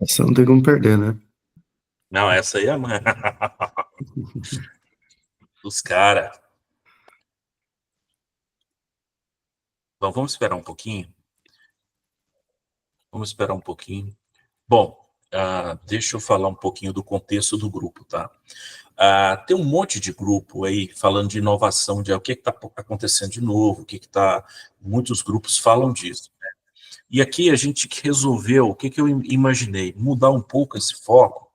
Essa não tem como perder, né? Não, essa aí é a mãe dos caras. Então, vamos esperar um pouquinho? Vamos esperar um pouquinho. Bom, deixa eu falar um pouquinho do contexto do grupo, tá? Tem um monte de grupo aí falando de inovação, de o que está acontecendo de novo, o que está... Muitos grupos falam disso. Né? E aqui a gente resolveu, o que eu imaginei? Mudar um pouco esse foco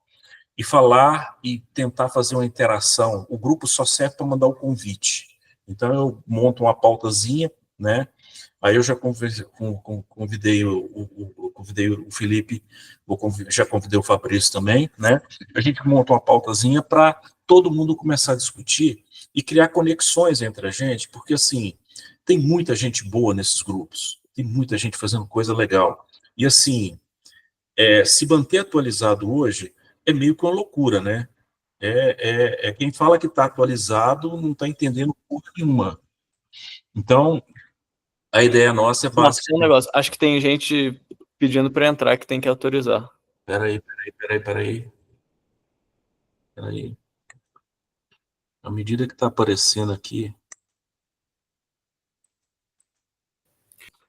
e falar e tentar fazer uma interação. O grupo só serve para mandar o convite. Então eu monto uma pautazinha, né? Aí eu já convidei convidei o Felipe, já convidei o Fabrício também, né? A gente monta uma pautazinha para todo mundo começar a discutir e criar conexões entre a gente, porque assim, tem muita gente boa nesses grupos, tem muita gente fazendo coisa legal. E assim, se manter atualizado hoje é meio que uma loucura, né? Quem fala que está atualizado não está entendendo porra nenhuma. Então, a ideia nossa é Marcos, básica. um negócio. Acho que tem gente pedindo para entrar que tem que autorizar. Peraí. À medida que está aparecendo aqui...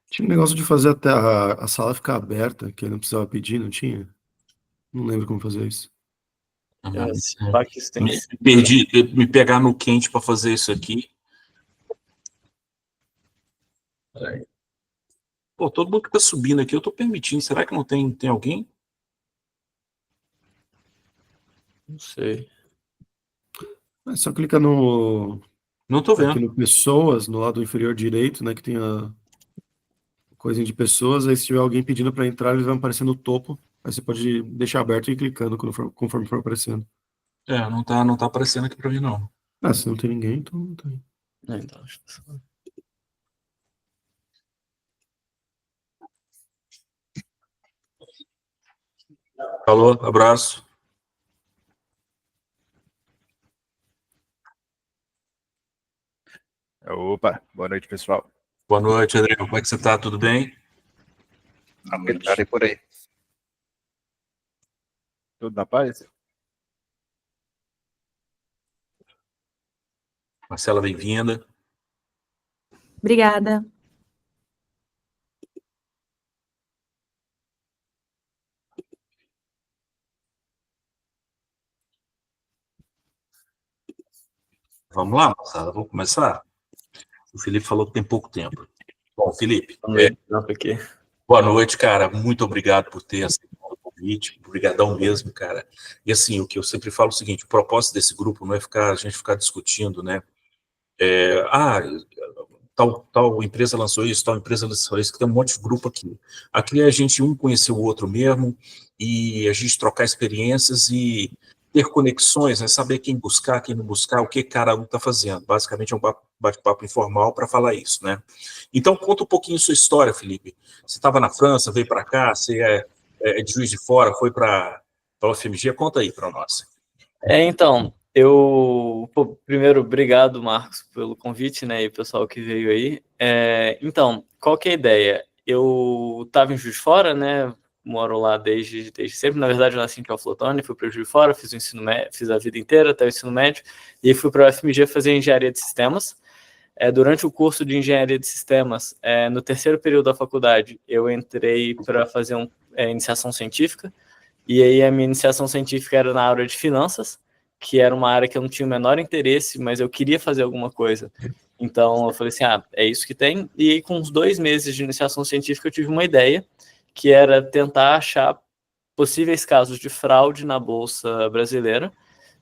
Tinha um negócio de fazer até a sala ficar aberta, que eu não precisava pedir, não tinha? Não lembro como fazer isso. Me pegar no quente para fazer isso aqui. Peraí. Pô, todo mundo que está subindo aqui, eu estou permitindo. Será que não tem alguém? Não sei. É só clicar no... Não estou Aqui vendo. no Pessoas, no lado inferior direito, né, que tem a coisinha de pessoas, aí se tiver alguém pedindo para entrar, eles vão aparecer no topo, aí você pode deixar aberto e ir clicando conforme for aparecendo. Não tá aparecendo aqui para mim, não. Se não tem ninguém, então não tem. Então, Falou, abraço. Opa, boa noite, pessoal. Boa noite, Adriano. Como é que você está? Tudo bem? Apertarei por aí. Tudo na paz? Marcela, bem-vinda. Obrigada. Vamos lá, moçada, vamos começar? O Felipe falou que tem pouco tempo. Bom, Felipe, boa noite, cara. Muito obrigado por ter aceitado o convite. Obrigadão mesmo, cara. E assim, o que eu sempre falo é o seguinte, o propósito desse grupo não é a gente ficar discutindo, né? Tal empresa lançou isso, tal empresa lançou isso, que tem um monte de grupo aqui. Aqui é a gente conhecer o outro mesmo, e a gente trocar experiências e ter conexões, né? Saber quem buscar, quem não buscar, o que cada um está fazendo. Basicamente é um bate-papo informal para falar isso, né? Então, conta um pouquinho sua história, Felipe. Você estava na França, veio para cá, você é de Juiz de Fora, foi para a UFMG, conta aí para nós. Então, primeiro, obrigado, Marcos, pelo convite, né, e o pessoal que veio aí. Então, qual que é a ideia? Eu estava em Juiz de Fora, né, moro lá desde sempre. Na verdade, eu nasci em Teoflotone, fui para Juiz de Fora, fiz o ensino médio, fiz a vida inteira até o ensino médio, e fui para a UFMG fazer engenharia de sistemas. Durante o curso de engenharia de sistemas, no terceiro período da faculdade, eu entrei para fazer iniciação científica, e aí a minha iniciação científica era na área de finanças, que era uma área que eu não tinha o menor interesse, mas eu queria fazer alguma coisa. Então eu falei assim, é isso que tem. E aí, com uns 2 meses de iniciação científica, eu tive uma ideia, que era tentar achar possíveis casos de fraude na Bolsa Brasileira.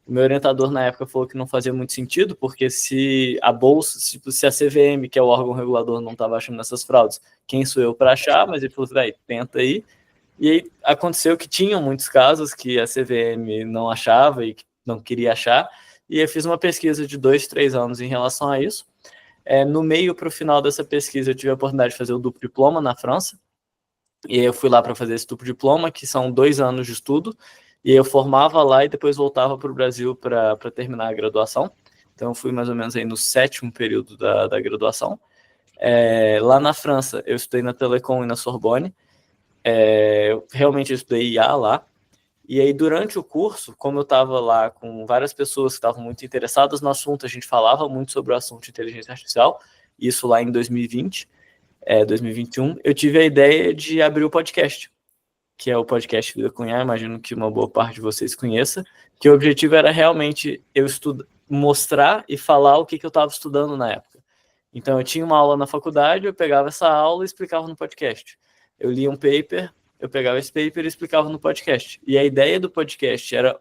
O meu orientador na época falou que não fazia muito sentido, porque se a Bolsa, se a CVM, que é o órgão regulador, não estava achando essas fraudes, quem sou eu para achar? Mas ele falou, tenta aí. E aí aconteceu que tinham muitos casos que a CVM não achava e que não queria achar, e eu fiz uma pesquisa de 2, 3 anos em relação a isso. No meio para o final dessa pesquisa, eu tive a oportunidade de fazer o duplo diploma na França, e eu fui lá para fazer esse duplo diploma, que são 2 anos de estudo, e eu formava lá e depois voltava para o Brasil para terminar a graduação. Então eu fui mais ou menos aí no 7º período da graduação. Lá na França, eu estudei na Telecom e na Sorbonne, eu realmente estudei IA lá. E aí, durante o curso, como eu estava lá com várias pessoas que estavam muito interessadas no assunto, a gente falava muito sobre o assunto de inteligência artificial, isso lá em 2020, 2021, eu tive a ideia de abrir o podcast, que é o podcast Vida com IA, imagino que uma boa parte de vocês conheça, que o objetivo era realmente eu mostrar e falar o que eu estava estudando na época. Então, eu tinha uma aula na faculdade, eu pegava essa aula e explicava no podcast. Eu lia um paper, eu pegava esse paper e explicava no podcast. E a ideia do podcast era,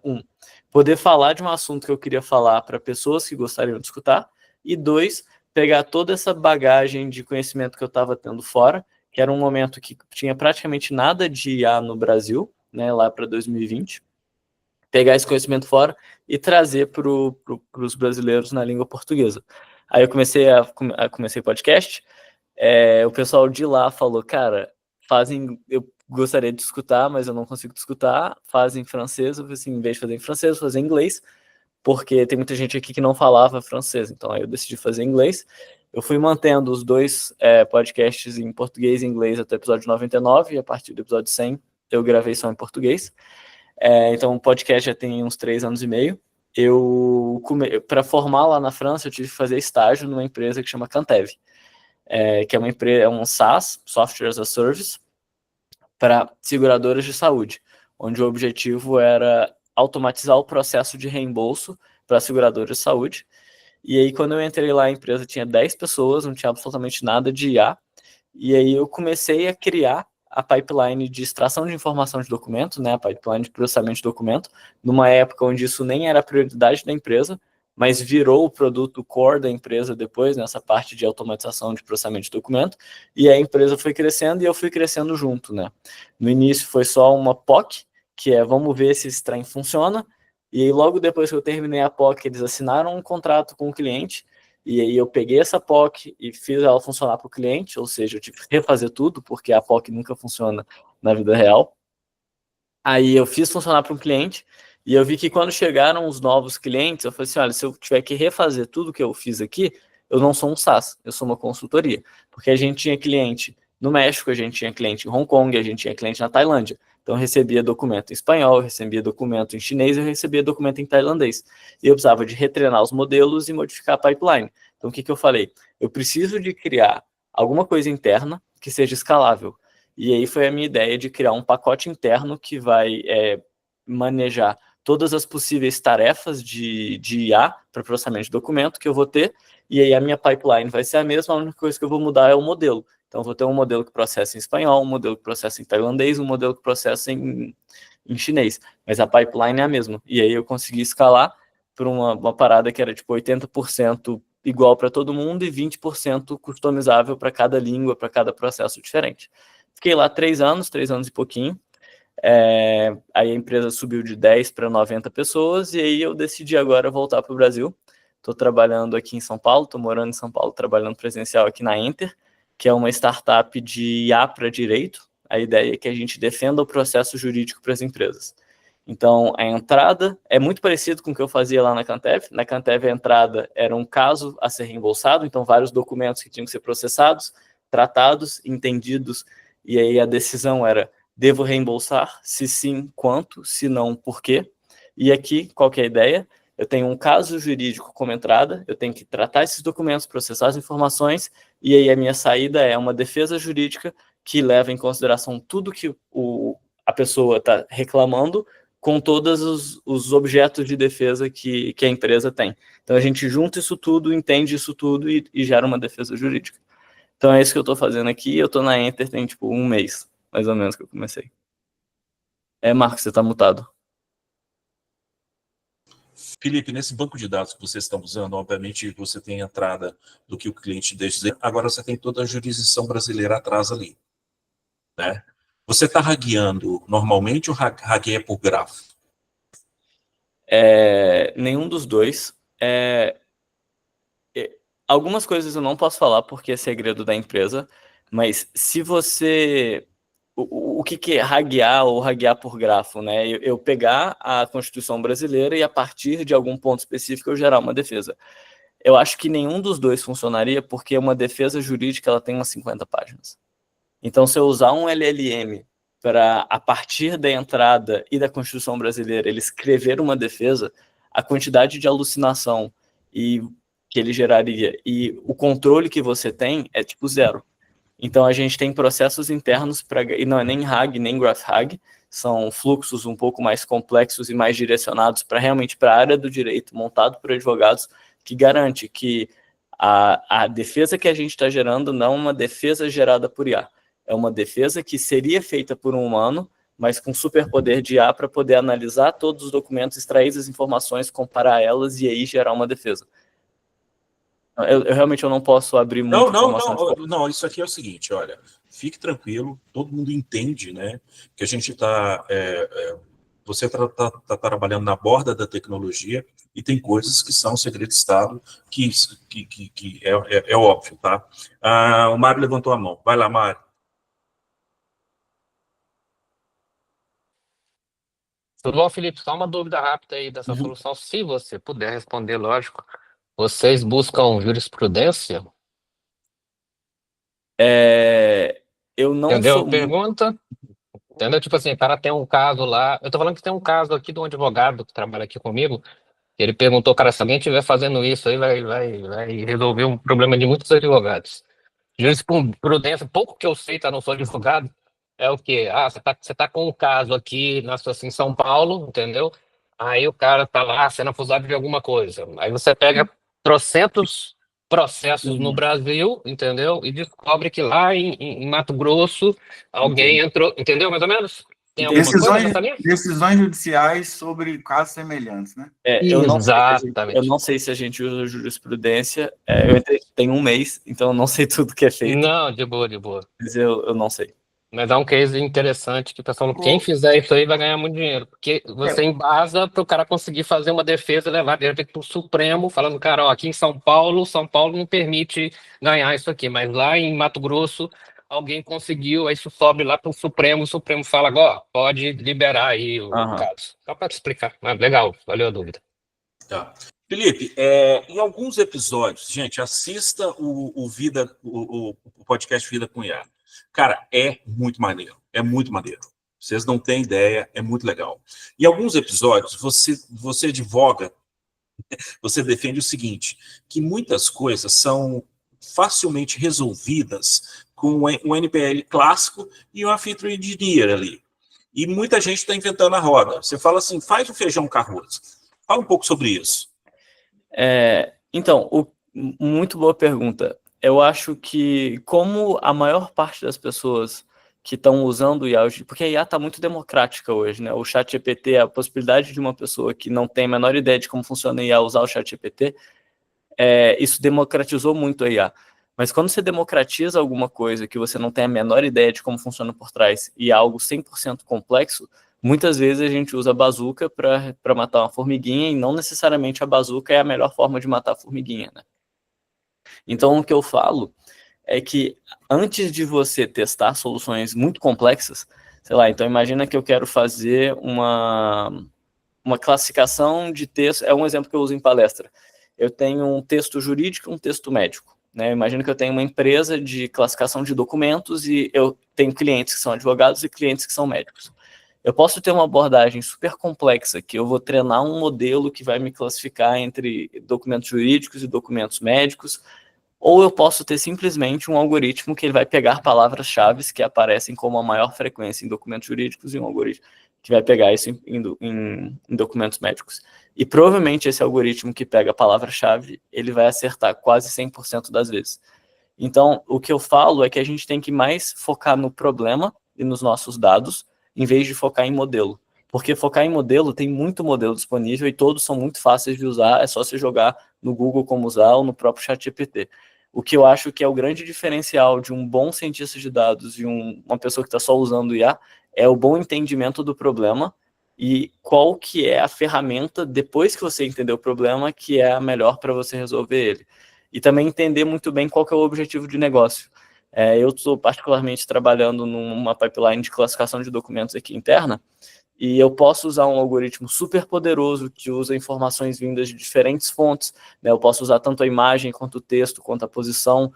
poder falar de um assunto que eu queria falar para pessoas que gostariam de escutar, e 2, pegar toda essa bagagem de conhecimento que eu estava tendo fora, que era um momento que tinha praticamente nada de IA no Brasil, né, lá para 2020, pegar esse conhecimento fora e trazer para os brasileiros na língua portuguesa. Aí eu comecei podcast, o pessoal de lá falou, cara, eu gostaria de escutar, mas eu não consigo te escutar, fazem francês, eu falei assim, em vez de fazer em francês, vou fazer em inglês, porque tem muita gente aqui que não falava francês, então aí eu decidi fazer em inglês. Eu fui mantendo os dois podcasts em português e inglês até o episódio 99, e a partir do episódio 100 eu gravei só em português. Então o podcast já tem uns 3 anos e meio. Para formar lá na França, eu tive que fazer estágio numa empresa que chama Cantev, que é uma empresa, é um SaaS, Software as a Service, para seguradoras de saúde, onde o objetivo era automatizar o processo de reembolso para seguradoras de saúde. E aí, quando eu entrei lá, a empresa tinha 10 pessoas, não tinha absolutamente nada de IA, e aí eu comecei a criar a pipeline de extração de informação de documento, né, a pipeline de processamento de documento, numa época onde isso nem era prioridade da empresa, mas virou o produto core da empresa depois, nessa parte de automatização de processamento de documento, e a empresa foi crescendo e eu fui crescendo junto, né. No início foi só uma POC, que é vamos ver se esse trem funciona, e aí logo depois que eu terminei a POC, eles assinaram um contrato com o cliente, e aí eu peguei essa POC e fiz ela funcionar para o cliente, ou seja, eu tive que refazer tudo, porque a POC nunca funciona na vida real. Aí eu fiz funcionar para um cliente, e eu vi que quando chegaram os novos clientes, eu falei assim, olha, se eu tiver que refazer tudo que eu fiz aqui, eu não sou um SaaS, eu sou uma consultoria. Porque a gente tinha cliente no México, a gente tinha cliente em Hong Kong, a gente tinha cliente na Tailândia. Então eu recebia documento em espanhol, eu recebia documento em chinês, eu recebia documento em tailandês. E eu precisava de retreinar os modelos e modificar a pipeline. Então o que eu falei? Eu preciso de criar alguma coisa interna que seja escalável. E aí foi a minha ideia de criar um pacote interno que vai manejar todas as possíveis tarefas de IA para processamento de documento que eu vou ter, e aí a minha pipeline vai ser a mesma, a única coisa que eu vou mudar é o modelo. Então, eu vou ter um modelo que processa em espanhol, um modelo que processa em tailandês, um modelo que processa em chinês, mas a pipeline é a mesma. E aí eu consegui escalar para uma parada que era tipo 80% igual para todo mundo e 20% customizável para cada língua, para cada processo diferente. Fiquei lá 3 anos e pouquinho. Aí a empresa subiu de 10 para 90 pessoas e aí eu decidi agora voltar para o Brasil. Estou trabalhando aqui em São Paulo, estou morando em São Paulo, trabalhando presencial aqui na Enter, que é uma startup de IA para direito. A ideia é que a gente defenda o processo jurídico para as empresas. Então, a entrada é muito parecido com o que eu fazia lá na Cantev. Na Cantev, a entrada era um caso a ser reembolsado, então vários documentos que tinham que ser processados, tratados, entendidos, e aí a decisão era, devo reembolsar? Se sim, quanto? Se não, por quê? E aqui, qual que é a ideia? Eu tenho um caso jurídico como entrada, eu tenho que tratar esses documentos, processar as informações, e aí a minha saída é uma defesa jurídica que leva em consideração tudo que a pessoa está reclamando, com todos os objetos de defesa que a empresa tem. Então a gente junta isso tudo, entende isso tudo e gera uma defesa jurídica. Então é isso que eu estou fazendo aqui, eu estou na Enter tem tipo 1 mês, mais ou menos, que eu comecei. Marcos, você está mutado. Felipe, nesse banco de dados que vocês estão usando, obviamente você tem a entrada do que o cliente deixa, agora você tem toda a jurisdição brasileira atrás ali, né? Você está hackeando normalmente ou hackeia por grafo? Nenhum dos dois. Algumas coisas eu não posso falar porque é segredo da empresa, mas se você... O que é hackear ou hackear por grafo, né? Eu pegar a Constituição brasileira e a partir de algum ponto específico eu gerar uma defesa. Eu acho que nenhum dos dois funcionaria porque uma defesa jurídica ela tem umas 50 páginas. Então, se eu usar um LLM para, a partir da entrada e da Constituição brasileira, ele escrever uma defesa, a quantidade de alucinação que ele geraria e o controle que você tem é tipo zero. Então, a gente tem processos internos, e não é nem RAG, nem GraphRAG, são fluxos um pouco mais complexos e mais direcionados realmente para a área do direito, montado por advogados, que garante que a defesa que a gente está gerando não é uma defesa gerada por IA, é uma defesa que seria feita por um humano, mas com superpoder de IA para poder analisar todos os documentos, extrair as informações, comparar elas e aí gerar uma defesa. Eu realmente não posso abrir muita informação. Não, isso aqui é o seguinte, olha, fique tranquilo, todo mundo entende, né, que a gente está, você está trabalhando na borda da tecnologia e tem coisas que são segredo de Estado, que é óbvio, tá? O Mário levantou a mão, vai lá, Mário. Tudo bom, Felipe? Só uma dúvida rápida aí dessa solução, se você puder responder, lógico. Vocês buscam jurisprudência? Eu não Entendeu sou a pergunta? Entendeu? Tipo assim, o cara tem um caso lá. Eu tô falando que tem um caso aqui de um advogado que trabalha aqui comigo. Ele perguntou, cara, se alguém estiver fazendo isso aí, vai resolver um problema de muitos advogados. Jurisprudência, pouco que eu sei, tá? Não sou advogado. É o quê? Você tá com um caso aqui em São Paulo, entendeu? Aí o cara tá lá sendo acusado de alguma coisa. Aí você pega trocentos processos no Brasil, entendeu? E descobre que lá em Mato Grosso alguém entrou, entendeu? Mais ou menos? Tem alguma coisa nessa linha? Decisões judiciais sobre casos semelhantes, né? Eu Exatamente. não sei se a gente usa jurisprudência. Eu entrei tem um mês, então eu não sei tudo que é feito. Não, de boa, de boa. Mas eu não sei. Mas é um case interessante que o pessoal, quem fizer isso aí vai ganhar muito dinheiro, porque você embasa para o cara conseguir fazer uma defesa e levar de repente para o Supremo, falando, cara, ó, aqui em São Paulo não permite ganhar isso aqui, mas lá em Mato Grosso alguém conseguiu, aí isso sobe lá para o Supremo fala, ó, pode liberar aí o caso. Só para te explicar. Mas legal, valeu a dúvida. Tá. Felipe, em alguns episódios, gente, assista o podcast Vida com IA. Cara, é muito maneiro. Vocês não têm ideia, é muito legal. Em alguns episódios, você advoga, você defende o seguinte, que muitas coisas são facilmente resolvidas com um NPL clássico e uma feature engineer ali. E muita gente está inventando a roda. Você fala assim, faz o feijão com arroz. Fala um pouco sobre isso. Então, muito boa pergunta. Eu acho que, como a maior parte das pessoas que estão usando o IA hoje, porque a IA está muito democrática hoje, né? O ChatGPT, a possibilidade de uma pessoa que não tem a menor ideia de como funciona a IA usar o ChatGPT, isso democratizou muito a IA. Mas quando você democratiza alguma coisa que você não tem a menor ideia de como funciona por trás e é algo 100% complexo, muitas vezes a gente usa a bazuca para matar uma formiguinha e não necessariamente a bazuca é a melhor forma de matar a formiguinha, né? Então, o que eu falo é que antes de você testar soluções muito complexas, sei lá, então imagina que eu quero fazer uma classificação de texto, é um exemplo que eu uso em palestra. Eu tenho um texto jurídico e um texto médico, né? Imagina que eu tenho uma empresa de classificação de documentos e eu tenho clientes que são advogados e clientes que são médicos. Eu posso ter uma abordagem super complexa, que eu vou treinar um modelo que vai me classificar entre documentos jurídicos e documentos médicos, ou eu posso ter simplesmente um algoritmo que ele vai pegar palavras-chave que aparecem como a maior frequência em documentos jurídicos e um algoritmo que vai pegar isso em documentos médicos. E provavelmente esse algoritmo que pega a palavra-chave, ele vai acertar quase 100% das vezes. Então, o que eu falo é que a gente tem que mais focar no problema e nos nossos dados, em vez de focar em modelo. Porque focar em modelo, tem muito modelo disponível e todos são muito fáceis de usar, é só você jogar no Google como usar ou no próprio ChatGPT. O que eu acho que é o grande diferencial de um bom cientista de dados e uma pessoa que está só usando IA é o bom entendimento do problema e qual que é a ferramenta, depois que você entender o problema, que é a melhor para você resolver ele. E também entender muito bem qual que é o objetivo de negócio. Eu estou particularmente trabalhando numa pipeline de classificação de documentos aqui interna, e eu posso usar um algoritmo super poderoso que usa informações vindas de diferentes fontes, né? Eu posso usar tanto a imagem, quanto o texto, quanto a posição,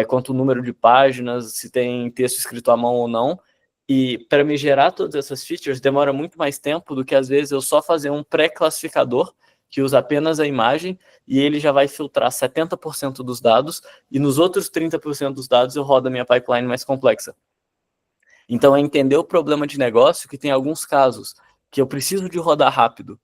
quanto o número de páginas, se tem texto escrito à mão ou não, E para me gerar todas essas features demora muito mais tempo do que às vezes eu só fazer um pré-classificador que usa apenas a imagem e ele já vai filtrar 70% dos dados e nos outros 30% dos dados eu rodo a minha pipeline mais complexa. Então é entender o problema de negócio, que tem alguns casos que eu preciso de rodar rápido.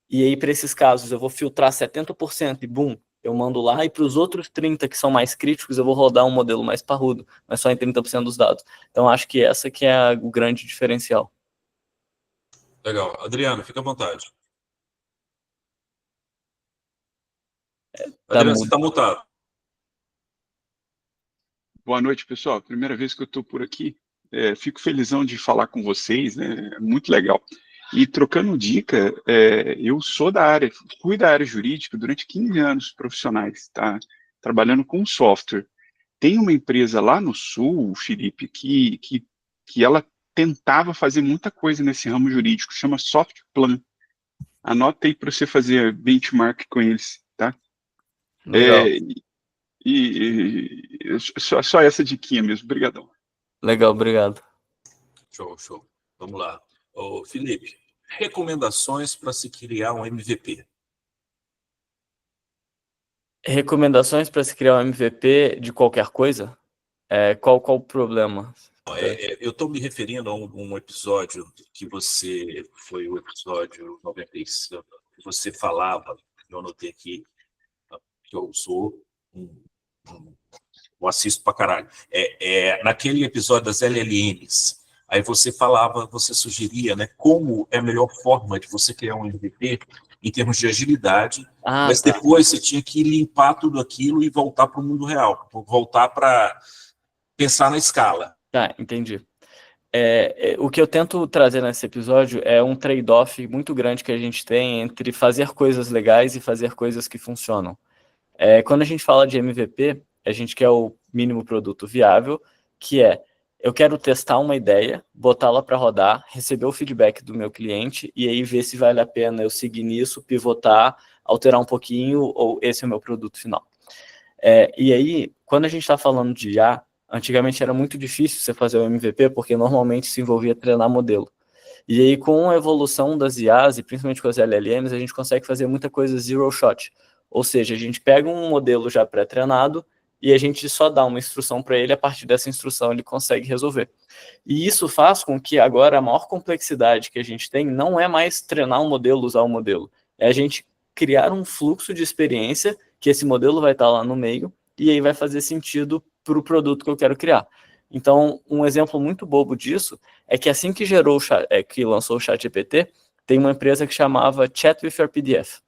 E aí para esses casos eu vou filtrar 70% e boom, eu mando lá, e para os outros 30% que são mais críticos, eu vou rodar um modelo mais parrudo, mas só em 30% dos dados. Então, acho que essa que é o grande diferencial. Legal. Adriano, fica à vontade. Adriano, você está mutado. Boa noite, pessoal. Primeira vez que eu estou por aqui. Fico felizão de falar com vocês, né? É muito legal. E trocando dica, eu sou fui da área jurídica durante 15 anos profissionais, tá? Trabalhando com software. Tem uma empresa lá no Sul, Felipe, que ela tentava fazer muita coisa nesse ramo jurídico, chama Softplan. Anota aí para você fazer benchmark com eles, tá? Legal. Só essa diquinha mesmo. Obrigadão. Legal, obrigado. Show. Vamos lá. Ô, Felipe, recomendações para se criar um MVP. Recomendações para se criar um MVP de qualquer coisa? Qual o problema? Eu estou me referindo a um episódio que foi o episódio 95, que você falava, eu anotei aqui, que eu sou eu assisto pra caralho. Naquele episódio das LLMs, aí você falava, você sugeria, né, como é a melhor forma de você criar um MVP em termos de agilidade, mas tá. depois você tinha que limpar tudo aquilo e voltar para o mundo real, voltar para pensar na escala. Tá, entendi. O que eu tento trazer nesse episódio é um trade-off muito grande que a gente tem entre fazer coisas legais e fazer coisas que funcionam. Quando a gente fala de MVP, a gente quer o mínimo produto viável, que eu quero testar uma ideia, botá-la para rodar, receber o feedback do meu cliente e aí ver se vale a pena eu seguir nisso, pivotar, alterar um pouquinho, ou esse é o meu produto final. E aí, quando a gente está falando de IA, antigamente era muito difícil você fazer o MVP, porque normalmente se envolvia treinar modelo. E aí, com a evolução das IAs, e principalmente com as LLMs, a gente consegue fazer muita coisa zero shot. Ou seja, a gente pega um modelo já pré-treinado e a gente só dá uma instrução para ele, a partir dessa instrução ele consegue resolver. E isso faz com que agora a maior complexidade que a gente tem não é mais treinar um modelo, usar um modelo. É a gente criar um fluxo de experiência que esse modelo vai estar lá no meio e aí vai fazer sentido para o produto que eu quero criar. Então, um exemplo muito bobo disso é que assim que que lançou o ChatGPT, tem uma empresa que chamava Chat with Your PDF,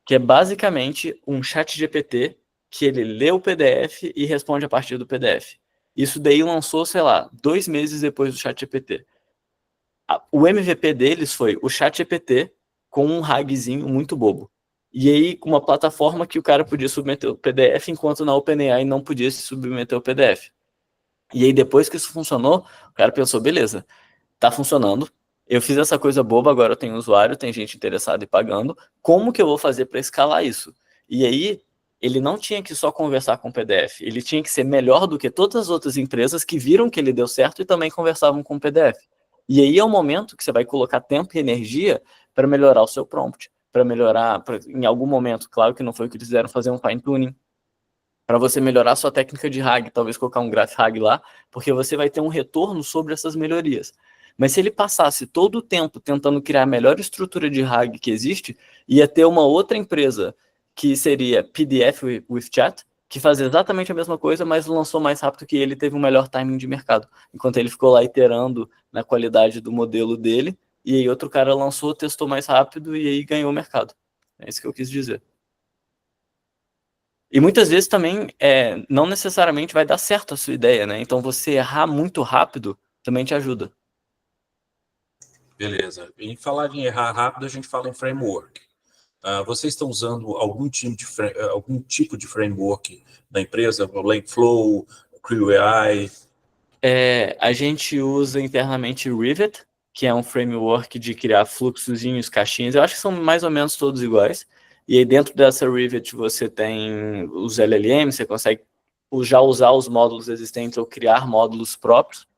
que é basicamente um ChatGPT que ele lê o PDF e responde a partir do PDF. Isso daí lançou, 2 meses depois do ChatGPT. O MVP deles foi o ChatGPT com um RAGzinho muito bobo. E aí, com uma plataforma que o cara podia submeter o PDF, enquanto na OpenAI não podia se submeter o PDF. E aí, depois que isso funcionou, o cara pensou, beleza, tá funcionando, eu fiz essa coisa boba, agora eu tenho usuário, tem gente interessada e pagando, como que eu vou fazer para escalar isso? E aí, ele não tinha que só conversar com o PDF, ele tinha que ser melhor do que todas as outras empresas que viram que ele deu certo e também conversavam com o PDF. E aí é o momento que você vai colocar tempo e energia para melhorar o seu prompt, para melhorar, em algum momento, claro que não foi o que eles fizeram, fazer um fine tuning, para você melhorar sua técnica de RAG, talvez colocar um graph RAG lá, porque você vai ter um retorno sobre essas melhorias. Mas se ele passasse todo o tempo tentando criar a melhor estrutura de RAG que existe, ia ter uma outra empresa que seria PDF with Chat, que fazia exatamente a mesma coisa, mas lançou mais rápido que ele, teve um melhor timing de mercado. Enquanto ele ficou lá iterando na qualidade do modelo dele, e aí outro cara lançou, testou mais rápido e aí ganhou o mercado. É isso que eu quis dizer. E muitas vezes também não necessariamente vai dar certo a sua ideia, né? Então você errar muito rápido também te ajuda. Beleza. Em falar em errar rápido, a gente fala em framework. Vocês estão usando algum tipo de framework da empresa? O Langflow, Creo AI? A gente usa internamente o Rivet, que é um framework de criar fluxozinhos, caixinhas. Eu acho que são mais ou menos todos iguais. E aí dentro dessa Rivet você tem os LLMs, você consegue já usar os módulos existentes ou criar módulos próprios.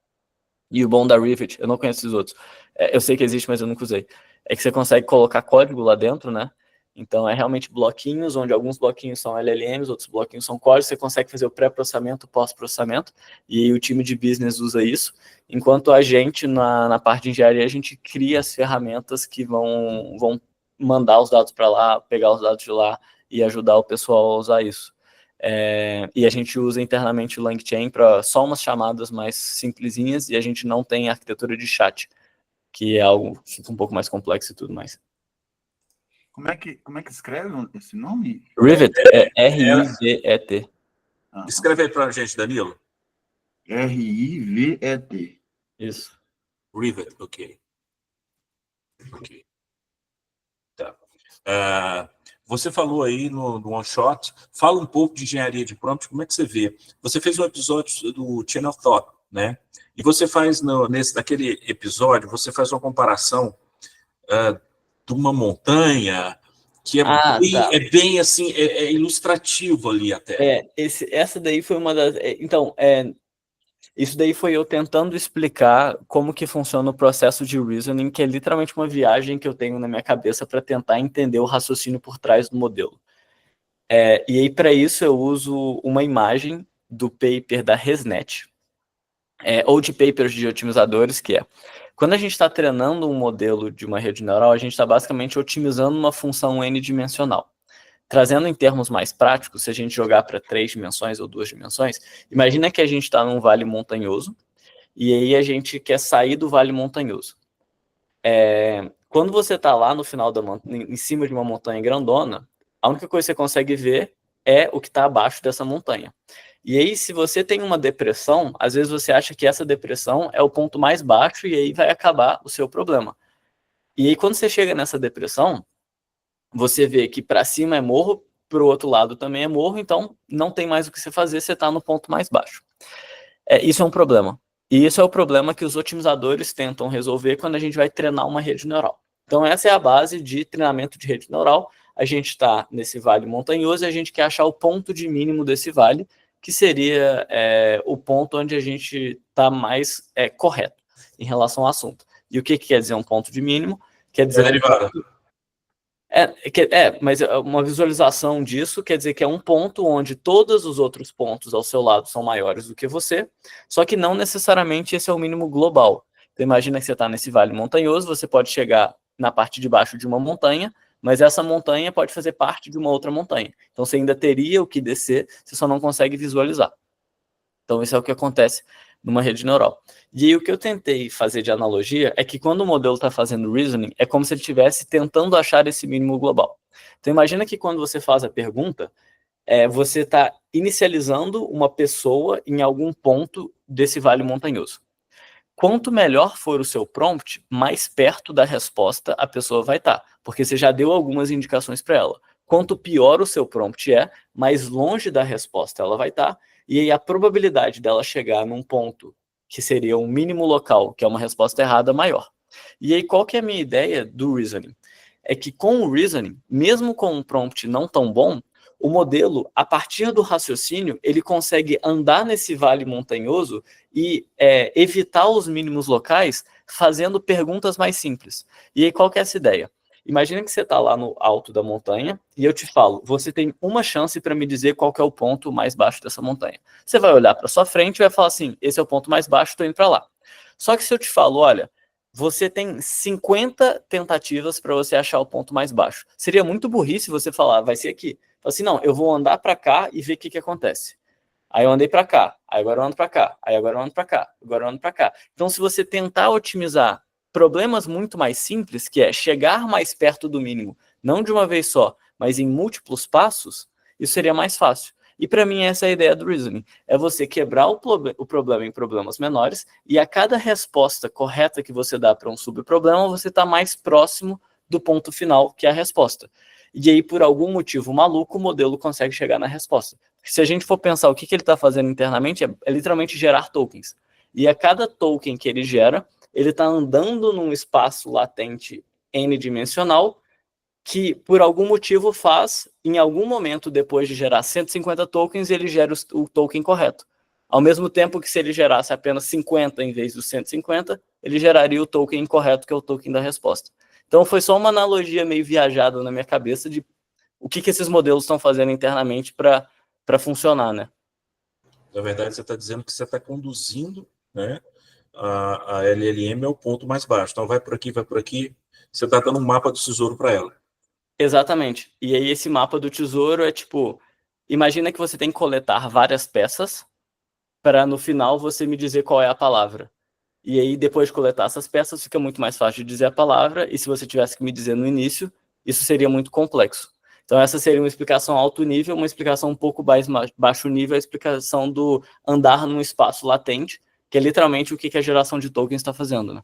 E o bom da Rivet, eu não conheço os outros, eu sei que existe, mas eu nunca usei, é que você consegue colocar código lá dentro, né? Então é realmente bloquinhos, onde alguns bloquinhos são LLMs, outros bloquinhos são códigos, você consegue fazer o pré-processamento, o pós-processamento, e aí o time de business usa isso, enquanto a gente, na parte de engenharia, a gente cria as ferramentas que vão mandar os dados para lá, pegar os dados de lá e ajudar o pessoal a usar isso. E a gente usa internamente o LangChain para só umas chamadas mais simplesinhas, e a gente não tem arquitetura de chat, que é algo que fica um pouco mais complexo e tudo mais. Como é que escreve esse nome? Rivet é R-I-V-E-T. Escreve aí para a gente, Danilo. R-I-V-E-T. Isso. Rivet, ok. Tá. Você falou aí no One Shot, fala um pouco de engenharia de prompt, como é que você vê? Você fez um episódio do Chain of Thought, né? E você faz, naquele episódio, você faz uma comparação de uma montanha, que é bem assim, é ilustrativo ali até. Essa daí foi uma das... Então, isso daí foi eu tentando explicar como que funciona o processo de reasoning, que é literalmente uma viagem que eu tenho na minha cabeça para tentar entender o raciocínio por trás do modelo. E aí, para isso, eu uso uma imagem do paper da ResNet, ou de papers de otimizadores, que quando a gente está treinando um modelo de uma rede neural, a gente está basicamente otimizando uma função n-dimensional. Trazendo em termos mais práticos, se a gente jogar para 3 dimensões ou 2 dimensões, imagina que a gente está num vale montanhoso, e aí a gente quer sair do vale montanhoso. Quando você está lá no final em cima de uma montanha grandona, a única coisa que você consegue ver é o que está abaixo dessa montanha. E aí, se você tem uma depressão, às vezes você acha que essa depressão é o ponto mais baixo e aí vai acabar o seu problema. E aí, quando você chega nessa depressão, você vê que para cima é morro, para o outro lado também é morro, então não tem mais o que você fazer, você está no ponto mais baixo. Isso é um problema. E isso é o problema que os otimizadores tentam resolver quando a gente vai treinar uma rede neural. Então essa é a base de treinamento de rede neural. A gente está nesse vale montanhoso e a gente quer achar o ponto de mínimo desse vale, que seria o ponto onde a gente está mais correto em relação ao assunto. E o que quer dizer um ponto de mínimo? Quer dizer mas uma visualização disso quer dizer que é um ponto onde todos os outros pontos ao seu lado são maiores do que você, só que não necessariamente esse é o mínimo global. Então imagina que você está nesse vale montanhoso, você pode chegar na parte de baixo de uma montanha, mas essa montanha pode fazer parte de uma outra montanha. Então você ainda teria o que descer, você só não consegue visualizar. Então isso é o que acontece numa rede neural. E aí o que eu tentei fazer de analogia é que quando o modelo está fazendo reasoning, é como se ele estivesse tentando achar esse mínimo global. Então imagina que quando você faz a pergunta, você está inicializando uma pessoa em algum ponto desse vale montanhoso. Quanto melhor for o seu prompt, mais perto da resposta a pessoa vai estar, porque você já deu algumas indicações para ela. Quanto pior o seu prompt mais longe da resposta ela vai estar, e aí a probabilidade dela chegar num ponto que seria um mínimo local, que é uma resposta errada, maior. E aí qual que é a minha ideia do reasoning? É que com o reasoning, mesmo com um prompt não tão bom, o modelo, a partir do raciocínio, ele consegue andar nesse vale montanhoso e evitar os mínimos locais fazendo perguntas mais simples. E aí qual que é essa ideia? Imagina que você está lá no alto da montanha e eu te falo, você tem uma chance para me dizer qual que é o ponto mais baixo dessa montanha. Você vai olhar para sua frente e vai falar assim, esse é o ponto mais baixo, estou indo para lá. Só que se eu te falo, olha, você tem 50 tentativas para você achar o ponto mais baixo. Seria muito burrice você falar, vai ser aqui. Fala assim, não, eu vou andar para cá e ver o que acontece. Aí eu andei para cá, aí agora eu ando para cá, aí agora eu ando para cá, agora eu ando para cá. Então, se você tentar otimizar problemas muito mais simples, que é chegar mais perto do mínimo, não de uma vez só, mas em múltiplos passos, isso seria mais fácil. E para mim essa é a ideia do reasoning, é você quebrar o problema em problemas menores e a cada resposta correta que você dá para um subproblema, você está mais próximo do ponto final, que é a resposta. E aí, por algum motivo maluco, o modelo consegue chegar na resposta. Se a gente for pensar o que ele está fazendo internamente, é literalmente gerar tokens. E a cada token que ele gera, ele está andando num espaço latente n-dimensional que, por algum motivo, faz, em algum momento, depois de gerar 150 tokens, ele gera o token correto. Ao mesmo tempo que se ele gerasse apenas 50 em vez dos 150, ele geraria o token incorreto, que é o token da resposta. Então foi só uma analogia meio viajada na minha cabeça de o que esses modelos estão fazendo internamente para funcionar, né? Na verdade, você está dizendo que você está conduzindo, né, a LLM ao ponto mais baixo. Então, vai por aqui, você está dando um mapa do tesouro para ela. Exatamente. E aí esse mapa do tesouro é tipo, imagina que você tem que coletar várias peças para no final você me dizer qual é a palavra. E aí depois de coletar essas peças fica muito mais fácil de dizer a palavra, e se você tivesse que me dizer no início, isso seria muito complexo. Então essa seria uma explicação alto nível, uma explicação um pouco mais baixo nível, a explicação do andar num espaço latente, que é literalmente o que a geração de tokens está fazendo, né?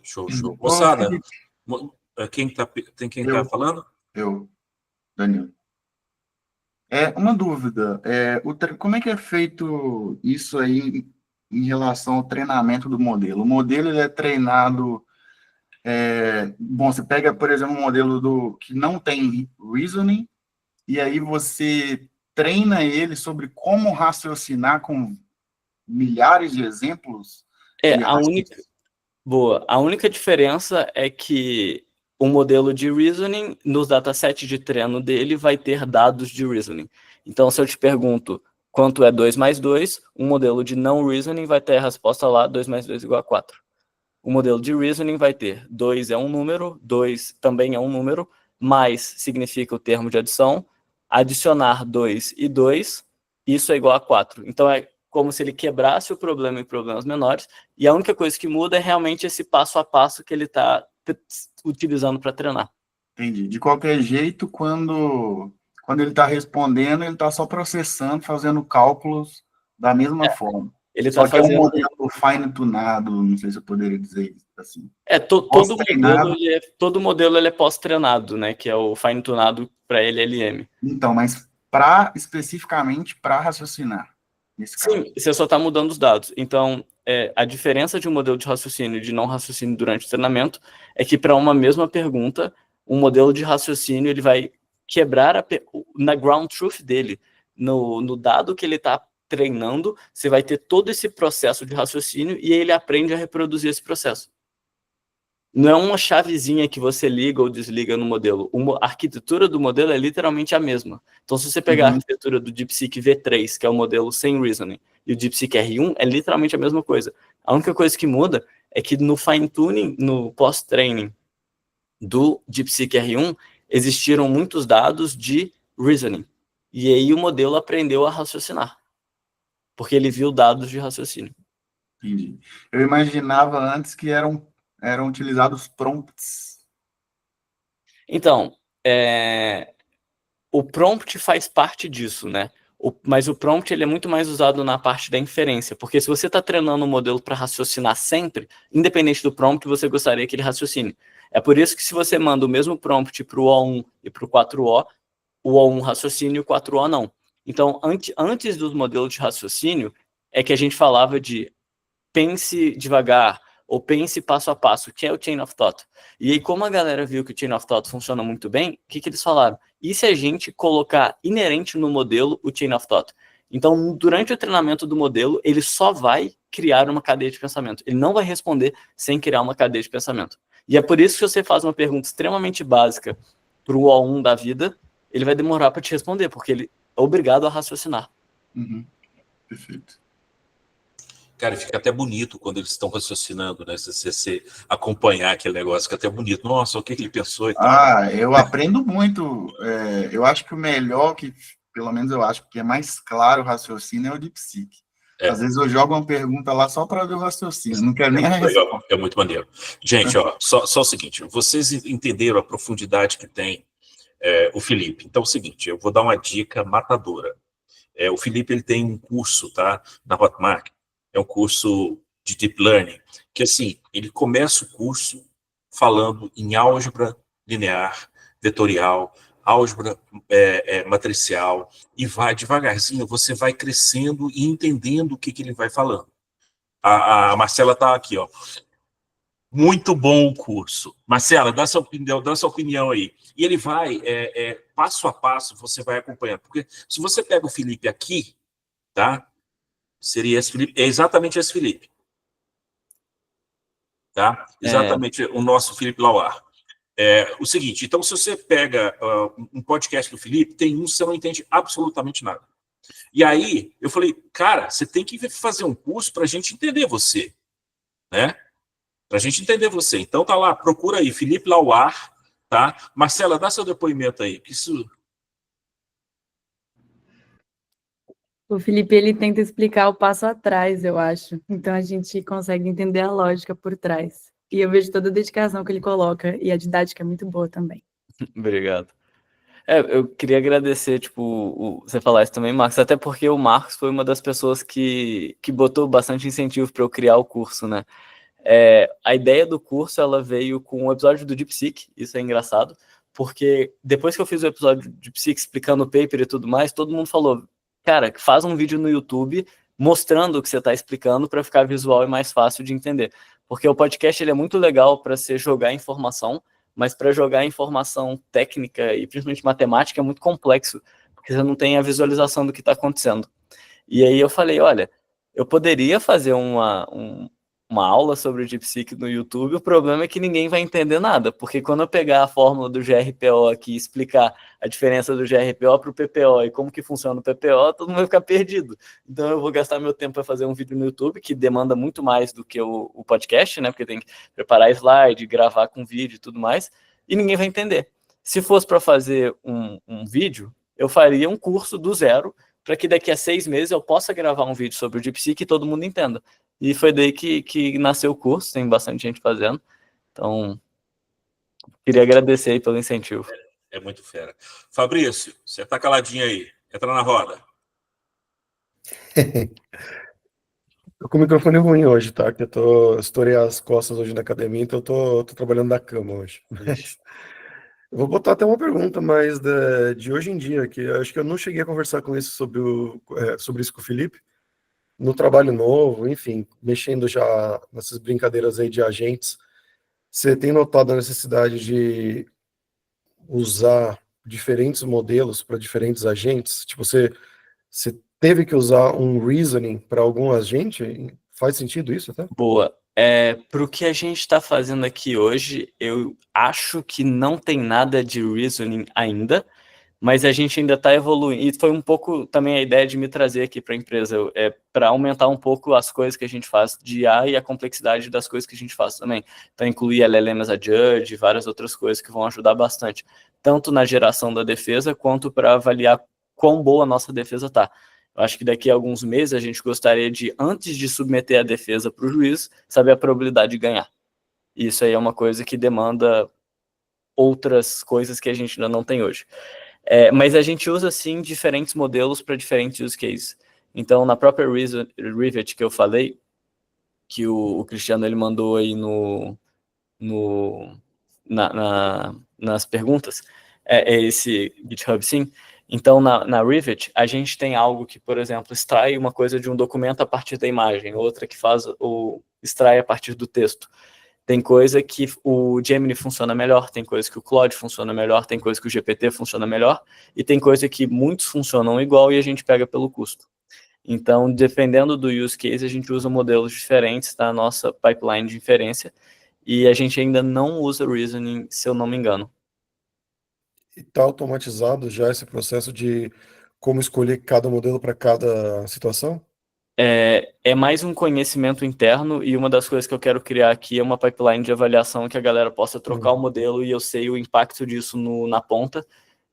Show. Moçada, quem tá falando? Eu, Danilo. Uma dúvida, como é que é feito isso aí em relação ao treinamento do modelo? O modelo ele é treinado, bom, você pega, por exemplo, um modelo que não tem reasoning, e aí você treina ele sobre como raciocinar com milhares de exemplos? A única diferença é que o modelo de reasoning, nos datasets de treino dele, vai ter dados de reasoning. Então, se eu te pergunto quanto é 2 mais 2, um modelo de não reasoning vai ter a resposta lá, 2 mais 2 igual a 4. O modelo de reasoning vai ter 2 é um número, 2 também é um número, mais significa o termo de adição, adicionar 2 e 2, isso é igual a 4. Então, é como se ele quebrasse o problema em problemas menores, e a única coisa que muda é realmente esse passo a passo que ele está utilizando para treinar. Entendi. De qualquer jeito, quando ele está respondendo, ele está só processando, fazendo cálculos da mesma forma. Ele Só tá que fazendo... é um modelo fine-tunado, não sei se eu poderia dizer assim. Todo modelo ele é pós-treinado, né? Que é o fine-tunado para LLM. Então, mas especificamente para raciocinar. Sim, você só está mudando os dados. Então, a diferença de um modelo de raciocínio e de não raciocínio durante o treinamento é que para uma mesma pergunta, um modelo de raciocínio ele vai quebrar na ground truth dele, no dado que ele está treinando, você vai ter todo esse processo de raciocínio e ele aprende a reproduzir esse processo. Não é uma chavezinha que você liga ou desliga no modelo. A arquitetura do modelo é literalmente a mesma. Então, se você pegar a arquitetura do DeepSeek V3, que é o modelo sem reasoning, e o DeepSeek R1, é literalmente a mesma coisa. A única coisa que muda é que no fine-tuning, no post-training do DeepSeek R1, existiram muitos dados de reasoning. E aí o modelo aprendeu a raciocinar, porque ele viu dados de raciocínio. Entendi. Eu imaginava antes que eram utilizados prompts. Então, o prompt faz parte disso, né? Mas o prompt ele é muito mais usado na parte da inferência, porque se você está treinando um modelo para raciocinar sempre, independente do prompt, você gostaria que ele raciocine. É por isso que se você manda o mesmo prompt para o O1 e para o 4O, o O1 raciocina e o 4O não. Então, antes dos modelos de raciocínio, é que a gente falava de pense devagar, ou pense passo a passo, que é o Chain of Thought. E aí, como a galera viu que o Chain of Thought funciona muito bem, o que eles falaram? E se a gente colocar inerente no modelo o Chain of Thought? Então, durante o treinamento do modelo, ele só vai criar uma cadeia de pensamento. Ele não vai responder sem criar uma cadeia de pensamento. E é por isso que você faz uma pergunta extremamente básica para o O1 da vida, ele vai demorar para te responder, porque ele é obrigado a raciocinar. Perfeito. Cara, fica até bonito quando eles estão raciocinando, né? Se você acompanhar aquele negócio, fica até bonito. Nossa, o que ele pensou e tal. Eu aprendo muito. Eu acho que o melhor, pelo menos eu acho que é mais claro o raciocínio, é o DeepSeek. Às vezes eu jogo uma pergunta lá só para ver o raciocínio, não quero nem a resposta. É muito maneiro. Gente, só o seguinte, vocês entenderam a profundidade que tem o Felipe. Então é o seguinte, eu vou dar uma dica matadora. O Felipe ele tem um curso, tá? Na Hotmart. É um curso de Deep Learning, que assim, ele começa o curso falando em álgebra linear, vetorial, álgebra matricial, e vai devagarzinho, você vai crescendo e entendendo o que ele vai falando. A Marcela está aqui, ó. Muito bom o curso. Marcela, dá sua opinião aí. E ele vai, passo a passo, você vai acompanhando. Porque se você pega o Felipe aqui, tá? Seria esse Felipe, é exatamente esse Felipe. Tá? Exatamente o nosso Felipe Lauar. O seguinte, então se você pega um podcast do Felipe, tem um que você não entende absolutamente nada. E aí, eu falei, cara, você tem que fazer um curso para a gente entender você, né? Para a gente entender você. Então tá lá, procura aí, Felipe Lauar, tá? Marcela, dá seu depoimento aí. Isso... O Felipe, ele tenta explicar o passo atrás, eu acho. Então a gente consegue entender a lógica por trás. E eu vejo toda a dedicação que ele coloca, e a didática é muito boa também. Obrigado. Eu queria agradecer, tipo, você falar isso também, Marcos, até porque o Marcos foi uma das pessoas que botou bastante incentivo para eu criar o curso, né? A ideia do curso, ela veio com o episódio do DeepSeek, isso é engraçado, porque depois que eu fiz o episódio do DeepSeek explicando o paper e tudo mais, todo mundo falou, cara, faz um vídeo no YouTube mostrando o que você está explicando para ficar visual e mais fácil de entender. Porque o podcast ele é muito legal para você jogar informação, mas para jogar informação técnica e principalmente matemática é muito complexo, porque você não tem a visualização do que está acontecendo. E aí eu falei, olha, eu poderia fazer uma aula sobre o DeepSeek no YouTube, o problema é que ninguém vai entender nada, porque quando eu pegar a fórmula do GRPO aqui e explicar a diferença do GRPO para o PPO e como que funciona o PPO, todo mundo vai ficar perdido. Então eu vou gastar meu tempo para fazer um vídeo no YouTube, que demanda muito mais do que o podcast, né? Porque tem que preparar slide, gravar com vídeo e tudo mais, e ninguém vai entender. Se fosse para fazer um vídeo, eu faria um curso do zero, para que daqui a 6 meses eu possa gravar um vídeo sobre o DeepSeek e todo mundo entenda. E foi daí que nasceu o curso, tem bastante gente fazendo. Então, queria agradecer aí pelo incentivo. É muito fera. Fabrício, você tá caladinho aí. Entra na roda. Tô com o microfone ruim hoje, tá? Que estourei as costas hoje na academia, então eu tô trabalhando da cama hoje. Mas eu vou botar até uma pergunta mais de hoje em dia, que eu acho que eu não cheguei a conversar com isso sobre isso com o Felipe, no trabalho novo, enfim, mexendo já nessas brincadeiras aí de agentes. Você tem notado a necessidade de usar diferentes modelos para diferentes agentes? Tipo, você teve que usar um reasoning para algum agente? Faz sentido isso até? Boa. Para o que a gente está fazendo aqui hoje, eu acho que não tem nada de reasoning ainda, mas a gente ainda está evoluindo. E foi um pouco também a ideia de me trazer aqui para a empresa, para aumentar um pouco as coisas que a gente faz de IA e a complexidade das coisas que a gente faz também. Então, incluir LLM as a judge e várias outras coisas que vão ajudar bastante, tanto na geração da defesa, quanto para avaliar quão boa a nossa defesa está. Eu acho que daqui a alguns meses a gente gostaria de, antes de submeter a defesa para o juiz, saber a probabilidade de ganhar. E isso aí é uma coisa que demanda outras coisas que a gente ainda não tem hoje. Mas a gente usa, sim, diferentes modelos para diferentes use cases. Então, na própria Rivet que eu falei, que o Cristiano ele mandou aí nas perguntas, esse GitHub, sim. Então, na Rivet, a gente tem algo que, por exemplo, extrai uma coisa de um documento a partir da imagem, outra que extrai a partir do texto. Tem coisa que o Gemini funciona melhor, tem coisa que o Claude funciona melhor, tem coisa que o GPT funciona melhor, e tem coisa que muitos funcionam igual e a gente pega pelo custo. Então, dependendo do use case, a gente usa modelos diferentes da nossa pipeline de inferência, e a gente ainda não usa reasoning, se eu não me engano. E está automatizado já esse processo de como escolher cada modelo para cada situação? É mais um conhecimento interno, e uma das coisas que eu quero criar aqui é uma pipeline de avaliação que a galera possa trocar o modelo e eu sei o impacto disso na ponta,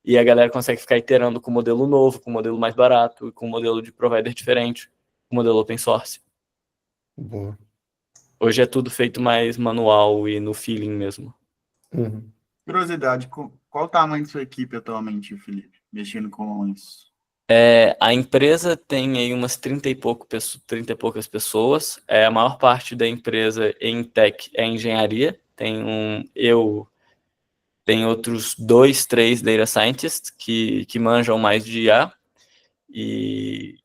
e a galera consegue ficar iterando com o modelo novo, com o modelo mais barato, com o modelo de provider diferente, com o modelo open source. Boa. Hoje é tudo feito mais manual e no feeling mesmo. Uhum. Curiosidade, qual o tamanho da sua equipe atualmente, Felipe, mexendo com isso? A empresa tem aí umas 30 e poucas pessoas. A maior parte da empresa em tech é engenharia. Tem outros 2, 3 data scientists que manjam mais de IA. E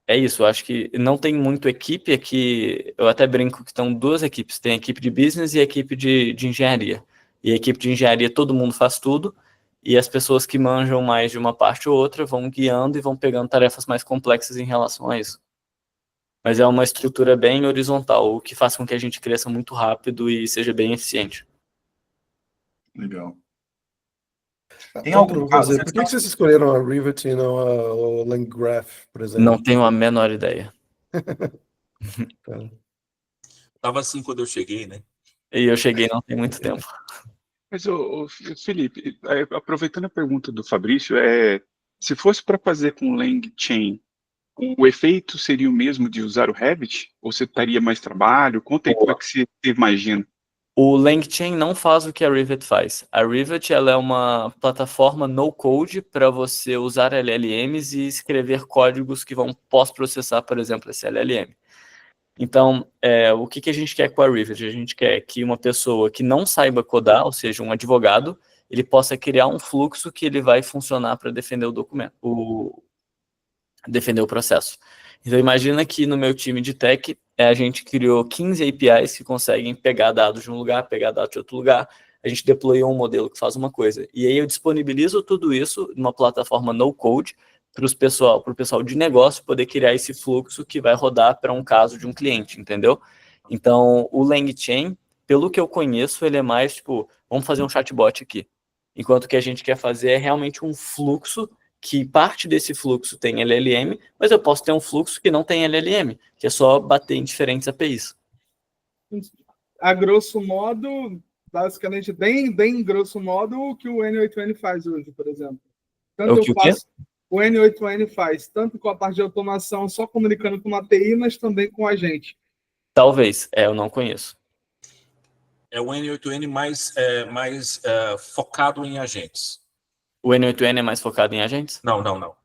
é isso, eu acho que não tem muito equipe aqui. Eu até brinco que estão 2 equipes. Tem a equipe de business e a equipe de engenharia. E a equipe de engenharia, todo mundo faz tudo. E as pessoas que manjam mais de uma parte ou outra vão guiando e vão pegando tarefas mais complexas em relação a isso. mas é uma estrutura bem horizontal, o que faz com que a gente cresça muito rápido e seja bem eficiente. Legal. Tem algum caso- por que vocês escolheram a Rivet e não a LangGraph, por exemplo? Não tenho a menor ideia. Tá. Tava assim quando eu cheguei, né? E eu cheguei não tem muito tempo. Mas, Felipe, aproveitando a pergunta do Fabrício, se fosse para fazer com LangChain, o efeito seria o mesmo de usar o Revit? Ou você teria mais trabalho? Conta aí como é que você imagina. O LangChain não faz o que a Rivet faz. A Rivet ela é uma plataforma no-code para você usar LLMs e escrever códigos que vão pós-processar, por exemplo, esse LLM. Então, o que a gente quer com a Rivet? A gente quer que uma pessoa que não saiba codar, ou seja, um advogado, ele possa criar um fluxo que ele vai funcionar para defender o documento, defender o processo. Então, imagina que no meu time de tech, a gente criou 15 APIs que conseguem pegar dados de um lugar, pegar dados de outro lugar. A gente deployou um modelo que faz uma coisa. E aí eu disponibilizo tudo isso numa plataforma no-code para o pessoal de negócio poder criar esse fluxo que vai rodar para um caso de um cliente, entendeu? Então, o LangChain, pelo que eu conheço, ele é mais tipo, vamos fazer um chatbot aqui. Enquanto o que a gente quer fazer é realmente um fluxo que parte desse fluxo tem LLM, mas eu posso ter um fluxo que não tem LLM, que é só bater em diferentes APIs. A grosso modo, basicamente, bem grosso modo, o que o N8N faz hoje, por exemplo. Tanto o N8N faz, tanto com a parte de automação, só comunicando com uma API, mas também com a gente. Talvez, eu não conheço. É o N8N mais focado em agentes. O N8N é mais focado em agentes? Não.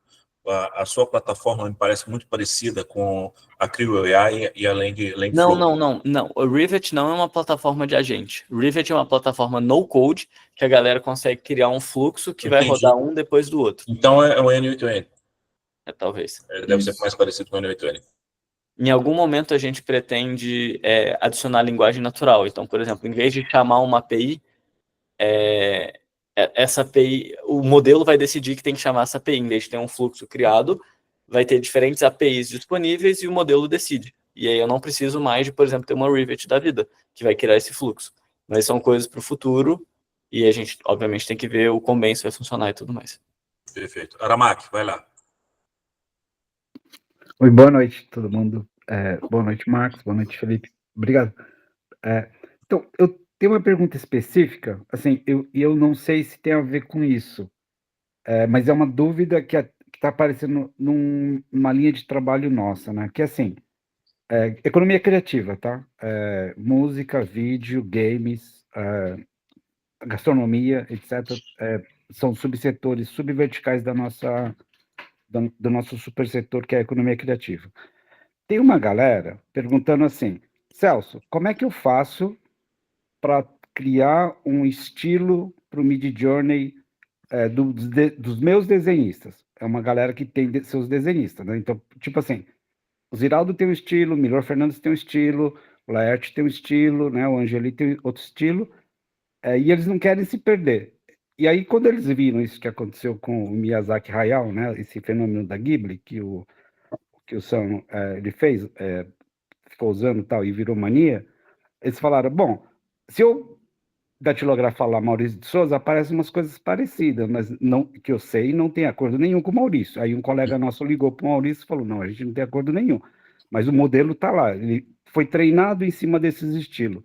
A sua plataforma me parece muito parecida com a Creo AI e a Langflow. Não. O Rivet não é uma plataforma de agente. O Rivet é uma plataforma no-code que a galera consegue criar um fluxo que vai rodar um depois do outro. Então é o N8N. Talvez. Deve ser mais parecido com o N8N. Em algum momento a gente pretende adicionar linguagem natural. Então, por exemplo, em vez de chamar uma API, essa API, o modelo vai decidir que tem que chamar essa API. Em vez de ter um fluxo criado, vai ter diferentes APIs disponíveis e o modelo decide. E aí eu não preciso mais de, por exemplo, ter uma Rivet da vida, que vai criar esse fluxo. Mas são coisas para o futuro e a gente, obviamente, tem que ver o quão bem isso vai funcionar e tudo mais. Perfeito. Aramaki, vai lá. Oi, boa noite, todo mundo. Boa noite, Marcos. Boa noite, Felipe. Obrigado. Então, eu tenho uma pergunta específica, assim, eu não sei se tem a ver com isso, mas é uma dúvida que está aparecendo numa linha de trabalho nossa, né? Que é assim, economia criativa, tá? Música, vídeo, games, gastronomia, etc. São subsetores, subverticais do nosso supersetor, que é a economia criativa. Tem uma galera perguntando assim, Celso, como é que eu faço para criar um estilo para o Midjourney dos meus desenhistas? É uma galera que tem seus desenhistas, né? Então, tipo assim, o Ziraldo tem um estilo, o Milor Fernandes tem um estilo, o Laerte tem um estilo, né? O Angeli tem outro estilo, e eles não querem se perder. E aí, quando eles viram isso que aconteceu com o Miyazaki Hayao, né? Esse fenômeno da Ghibli, que o Sam ele fez, ficou usando tal e virou mania, eles falaram, bom, se eu datilografar lá Maurício de Souza, aparecem umas coisas parecidas, mas não, que eu sei, não tem acordo nenhum com o Maurício. Aí um colega nosso ligou para o Maurício e falou, não, a gente não tem acordo nenhum, mas o modelo está lá, ele foi treinado em cima desses estilos.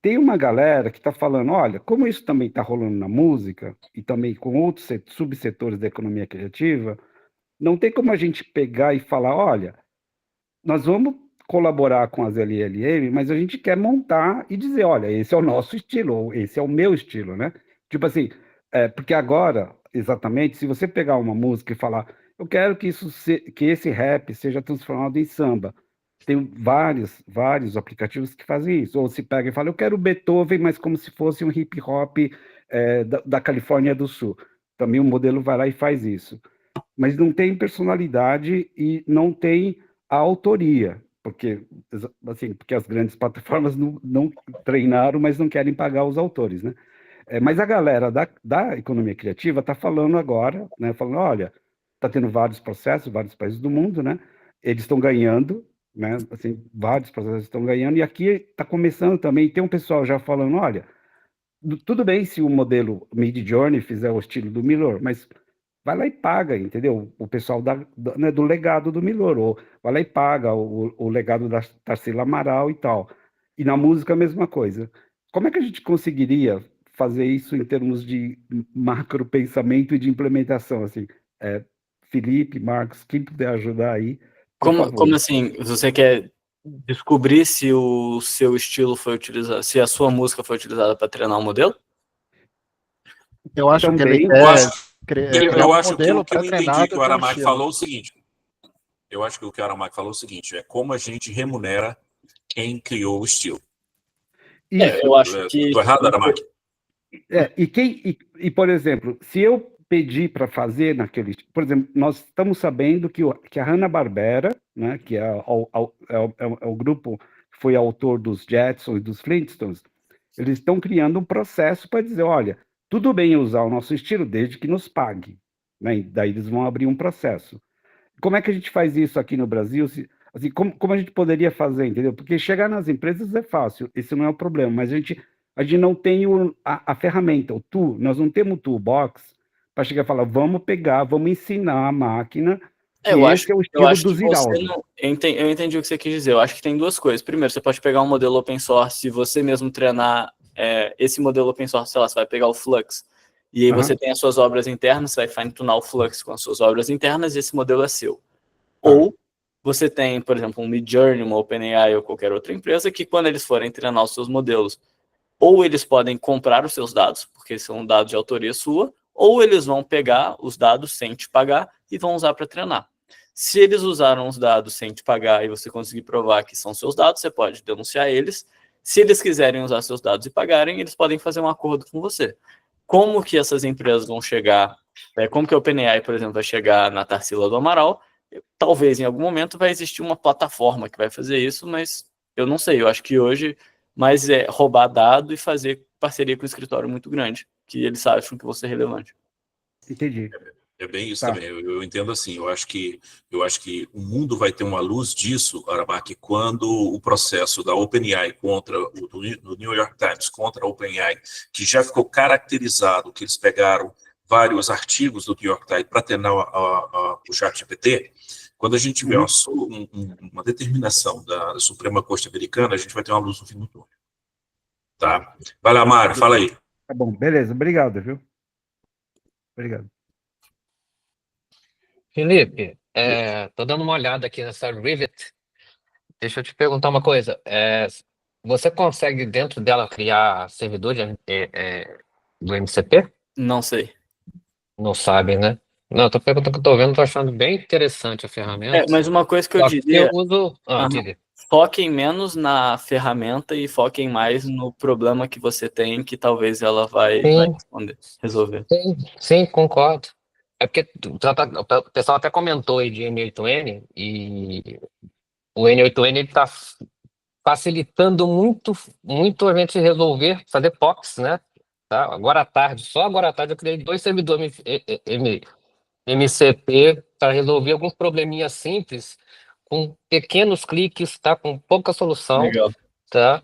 Tem uma galera que está falando, olha, como isso também está rolando na música, e também com outros subsetores da economia criativa, não tem como a gente pegar e falar, olha, nós vamos colaborar com as LLM, mas a gente quer montar e dizer, olha, esse é o nosso estilo, ou esse é o meu estilo, né? Tipo assim, porque agora, exatamente, se você pegar uma música e falar, eu quero que esse rap seja transformado em samba, tem vários aplicativos que fazem isso, ou se pega e fala, eu quero Beethoven, mas como se fosse um hip hop da Califórnia do Sul. Também o modelo vai lá e faz isso. Mas não tem personalidade e não tem a autoria, porque as grandes plataformas não treinaram, mas não querem pagar os autores, né? Mas a galera da economia criativa está falando agora, né? Falando, olha, está tendo vários processos, vários países do mundo, né? Eles estão ganhando, né? Assim, vários processadores estão ganhando, e aqui está começando também, tem um pessoal já falando, olha, tudo bem se o modelo Midjourney fizer o estilo do Milor, mas vai lá e paga, entendeu? O pessoal né, do legado do Milor, ou vai lá e paga o legado da Tarsila Amaral e tal. E na música a mesma coisa. Como é que a gente conseguiria fazer isso em termos de macro pensamento e de implementação? Assim, Felipe, Marcos, quem puder ajudar aí, por favor. Como assim? Você quer descobrir se o seu estilo foi utilizado, se a sua música foi utilizada para treinar um modelo? Eu acho que ele Também. Eu acho que o que eu entendi que o Aramaki falou é o seguinte. Eu acho que o que o Aramaki falou é o seguinte, é como a gente remunera quem criou o estilo. Eu acho que... Estou errado, Aramaki? E, por exemplo, se eu pedir para fazer naquele... Por exemplo, nós estamos sabendo que a Hanna-Barbera, né, que é o grupo que foi autor dos Jetsons e dos Flintstones, eles estão criando um processo para dizer, olha, tudo bem usar o nosso estilo desde que nos pague. Né? E daí eles vão abrir um processo. Como é que a gente faz isso aqui no Brasil? Assim, como a gente poderia fazer, entendeu? Porque chegar nas empresas é fácil, esse não é o problema, mas a gente não tem a ferramenta, o tool, nós não temos o toolbox para chegar e falar, vamos pegar, vamos ensinar a máquina que esse é o estilo do Ziraldo. Eu entendi o que você quis dizer. Eu acho que tem duas coisas. Primeiro, você pode pegar um modelo open source e você mesmo treinar esse modelo open source, sei lá, você vai pegar o Flux, e aí você tem as suas obras internas, você vai fine-tunar o Flux com as suas obras internas e esse modelo é seu. Ou você tem, por exemplo, um Midjourney, uma OpenAI ou qualquer outra empresa que quando eles forem treinar os seus modelos, ou eles podem comprar os seus dados, porque são dados de autoria sua, ou eles vão pegar os dados sem te pagar e vão usar para treinar. Se eles usaram os dados sem te pagar e você conseguir provar que são seus dados, você pode denunciar eles. Se eles quiserem usar seus dados e pagarem, eles podem fazer um acordo com você. Como que essas empresas vão chegar, como que a OpenAI, por exemplo, vai chegar na Tarsila do Amaral? Talvez em algum momento vai existir uma plataforma que vai fazer isso, mas eu não sei. Eu acho que hoje mais é roubar dado e fazer parceria com um escritório muito grande, que eles acham que você é relevante. Entendi. É bem isso também. Eu entendo assim. Eu acho que o mundo vai ter uma luz disso, Aramaki, quando o processo da OpenAI do New York Times contra a OpenAI, que já ficou caracterizado, que eles pegaram vários artigos do New York Times para treinar o ChatGPT, quando a gente tiver uma determinação da Suprema Corte Americana, a gente vai ter uma luz no fim do túnel. Tá? Vai lá, Mário, fala aí. Tá bom, beleza. Obrigado, viu? Obrigado. Felipe, tô dando uma olhada aqui nessa Rivet. Deixa eu te perguntar uma coisa. Você consegue dentro dela criar servidor do MCP? Não sei. Não sabe, né? Não, tô perguntando que eu tô vendo, tô achando bem interessante a ferramenta. Mas uma coisa que eu diria... Eu uso... diga. Foquem menos na ferramenta e foquem mais no problema que você tem, que talvez ela vai resolver. Sim, concordo. É porque o pessoal até comentou aí de N8N, e o N8N está facilitando muito a gente resolver, fazer POCs, né? Tá? Só agora à tarde eu criei 2 servidores MCP para resolver alguns probleminhas simples, com pequenos cliques, tá? Com pouca solução. Legal. Tá?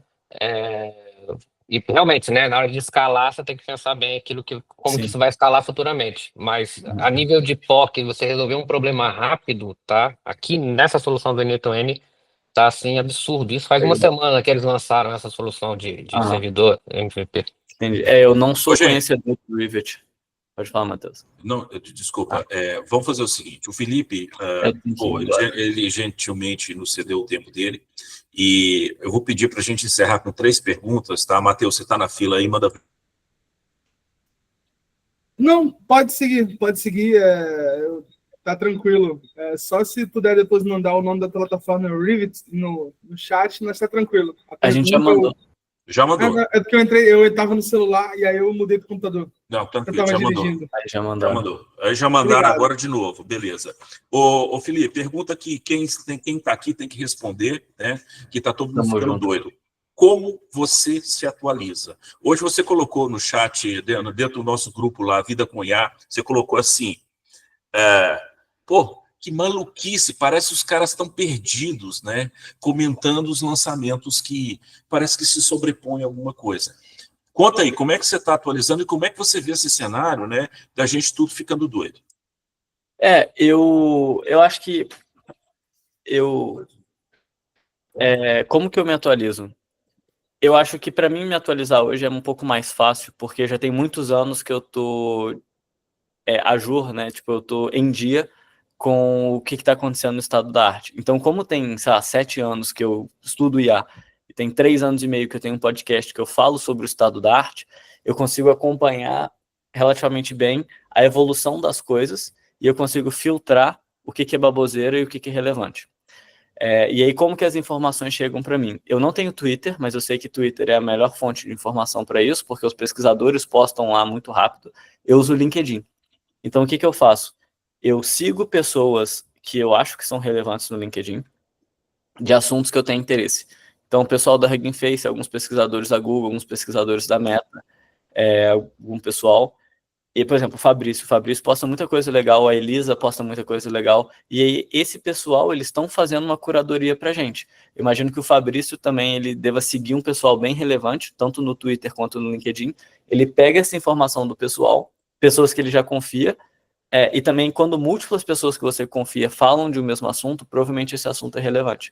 E realmente, né, na hora de escalar, você tem que pensar bem como que isso vai escalar futuramente. Mas a nível de POC, você resolver um problema rápido, tá? Aqui nessa solução do N8N, tá assim, absurdo. Isso faz uma semana que eles lançaram essa solução de servidor MVP. Entendi. Eu não sou conhecedor do Rivet. Pode falar, Matheus. Não, desculpa. Vamos fazer o seguinte. O Felipe, ele gentilmente nos cedeu o tempo dele. E eu vou pedir para a gente encerrar com 3 perguntas, tá? Matheus, você está na fila aí, manda. Não, pode seguir. Tá tranquilo. Só se puder depois mandar o nome da plataforma Rivet no chat, nós tá tranquilo. A gente já mandou. Já mandou. É porque eu estava no celular e aí eu mudei pro computador. Não, tranquilo, já mandou. Já mandou. Aí já mandaram agora de novo, beleza. Ô Felipe, pergunta que quem está aqui tem que responder, né? Que está todo mundo ficando doido. Como você se atualiza? Hoje você colocou no chat, dentro do nosso grupo lá, Vida com IA, você colocou assim, Que maluquice, parece que os caras estão perdidos, né? Comentando os lançamentos que parece que se sobrepõem a alguma coisa. Conta aí, como é que você está atualizando e como é que você vê esse cenário, né? Da gente tudo ficando doido. Eu acho que como que eu me atualizo? Eu acho que para mim me atualizar hoje é um pouco mais fácil, porque já tem muitos anos que eu tô a jour, né? Tipo, eu tô em dia com o que está acontecendo no estado da arte. Então, como tem, sei lá, 7 anos que eu estudo IA, e tem 3 anos e meio que eu tenho um podcast que eu falo sobre o estado da arte, eu consigo acompanhar relativamente bem a evolução das coisas e eu consigo filtrar o que é baboseira e o que é relevante. E aí, como que as informações chegam para mim? Eu não tenho Twitter, mas eu sei que Twitter é a melhor fonte de informação para isso, porque os pesquisadores postam lá muito rápido. Eu uso o LinkedIn. Então, o que eu faço? Eu sigo pessoas que eu acho que são relevantes no LinkedIn, de assuntos que eu tenho interesse. Então, o pessoal da Hugging Face, alguns pesquisadores da Google, alguns pesquisadores da Meta, algum pessoal. E, por exemplo, o Fabrício posta muita coisa legal, a Elisa posta muita coisa legal, e aí esse pessoal, eles estão fazendo uma curadoria pra gente. Eu imagino que o Fabrício também, ele deva seguir um pessoal bem relevante, tanto no Twitter quanto no LinkedIn. Ele pega essa informação do pessoal, pessoas que ele já confia, e também quando múltiplas pessoas que você confia falam de um mesmo assunto, provavelmente esse assunto é relevante.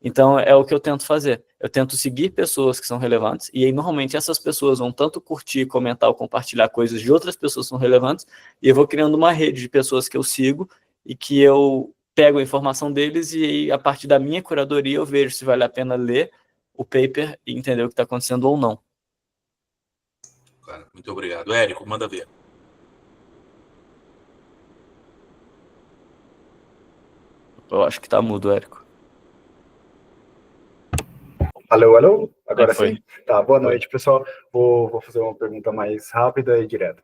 Então, é o que eu tento fazer. Eu tento seguir pessoas que são relevantes, e aí, normalmente, essas pessoas vão tanto curtir, comentar ou compartilhar coisas de outras pessoas que são relevantes, e eu vou criando uma rede de pessoas que eu sigo e que eu pego a informação deles e aí, a partir da minha curadoria, eu vejo se vale a pena ler o paper e entender o que está acontecendo ou não. Cara, muito obrigado. Érico, manda ver. Eu acho que tá mudo, Érico. Alô, alô? Agora foi. sim? Tá, boa noite, pessoal. Vou fazer uma pergunta mais rápida e direta.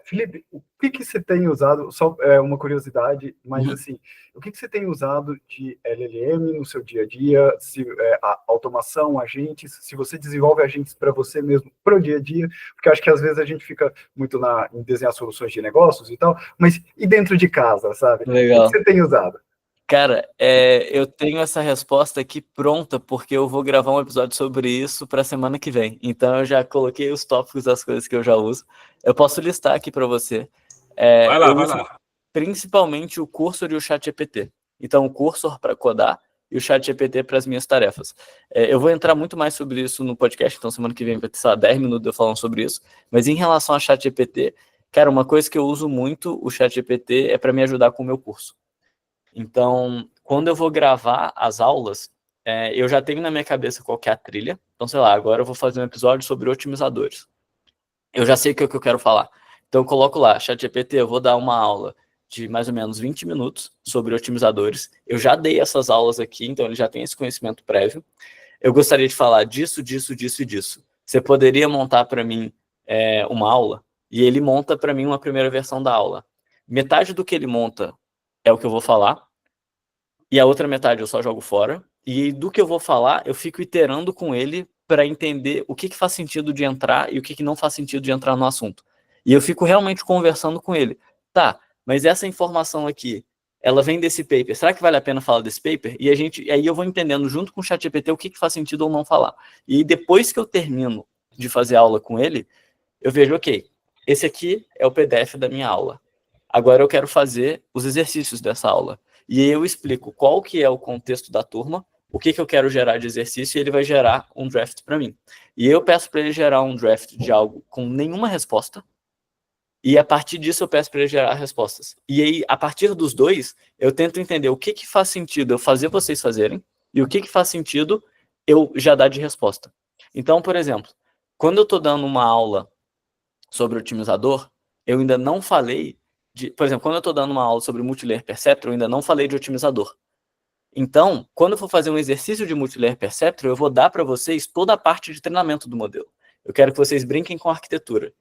Felipe, o que você tem usado, só uma curiosidade, mas assim, o que você tem usado de LLM no seu dia a dia, se a automação, agentes, se você desenvolve agentes para você mesmo, para o dia a dia, porque acho que às vezes a gente fica muito em desenhar soluções de negócios e tal, mas e dentro de casa, sabe? Legal. O que você tem usado? Cara, eu tenho essa resposta aqui pronta, porque eu vou gravar um episódio sobre isso para a semana que vem. Então, eu já coloquei os tópicos das coisas que eu já uso. Eu posso listar aqui para você. Vai lá, eu vai uso lá. principalmente o Cursor e o ChatGPT. Então, o Cursor para codar e o ChatGPT para as minhas tarefas. Eu vou entrar muito mais sobre isso no podcast, então semana que vem vai ter, sei lá, 10 minutos eu falando sobre isso. Mas em relação ao ChatGPT, cara, uma coisa que eu uso muito o ChatGPT é para me ajudar com o meu curso. Então, quando eu vou gravar as aulas, eu já tenho na minha cabeça qual que é a trilha. Então, sei lá, agora eu vou fazer um episódio sobre otimizadores. Eu já sei o que eu quero falar. Então, eu coloco lá, ChatGPT, eu vou dar uma aula de mais ou menos 20 minutos sobre otimizadores. Eu já dei essas aulas aqui, então ele já tem esse conhecimento prévio. Eu gostaria de falar disso, disso, disso e disso. Você poderia montar para mim uma aula? E ele monta para mim uma primeira versão da aula. Metade do que ele monta é o que eu vou falar, e a outra metade eu só jogo fora, e do que eu vou falar, eu fico iterando com ele para entender o que faz sentido de entrar e o que não faz sentido de entrar no assunto. E eu fico realmente conversando com ele. Tá, mas essa informação aqui, ela vem desse paper, será que vale a pena falar desse paper? E aí eu vou entendendo junto com o ChatGPT o que faz sentido ou não falar. E depois que eu termino de fazer aula com ele, eu vejo, ok, esse aqui é o PDF da minha aula. Agora eu quero fazer os exercícios dessa aula. E aí eu explico qual que é o contexto da turma, o que eu quero gerar de exercício, e ele vai gerar um draft para mim. E eu peço para ele gerar um draft de algo com nenhuma resposta, e a partir disso eu peço para ele gerar respostas. E aí, a partir dos dois, eu tento entender o que faz sentido eu fazer vocês fazerem, e o que faz sentido eu já dar de resposta. Então, por exemplo, quando eu estou dando uma aula sobre otimizador, eu ainda não falei por exemplo, quando eu estou dando uma aula sobre Multilayer Perceptron, eu ainda não falei de otimizador. Então, quando eu for fazer um exercício de Multilayer Perceptron, eu vou dar para vocês toda a parte de treinamento do modelo. Eu quero que vocês brinquem com a arquitetura.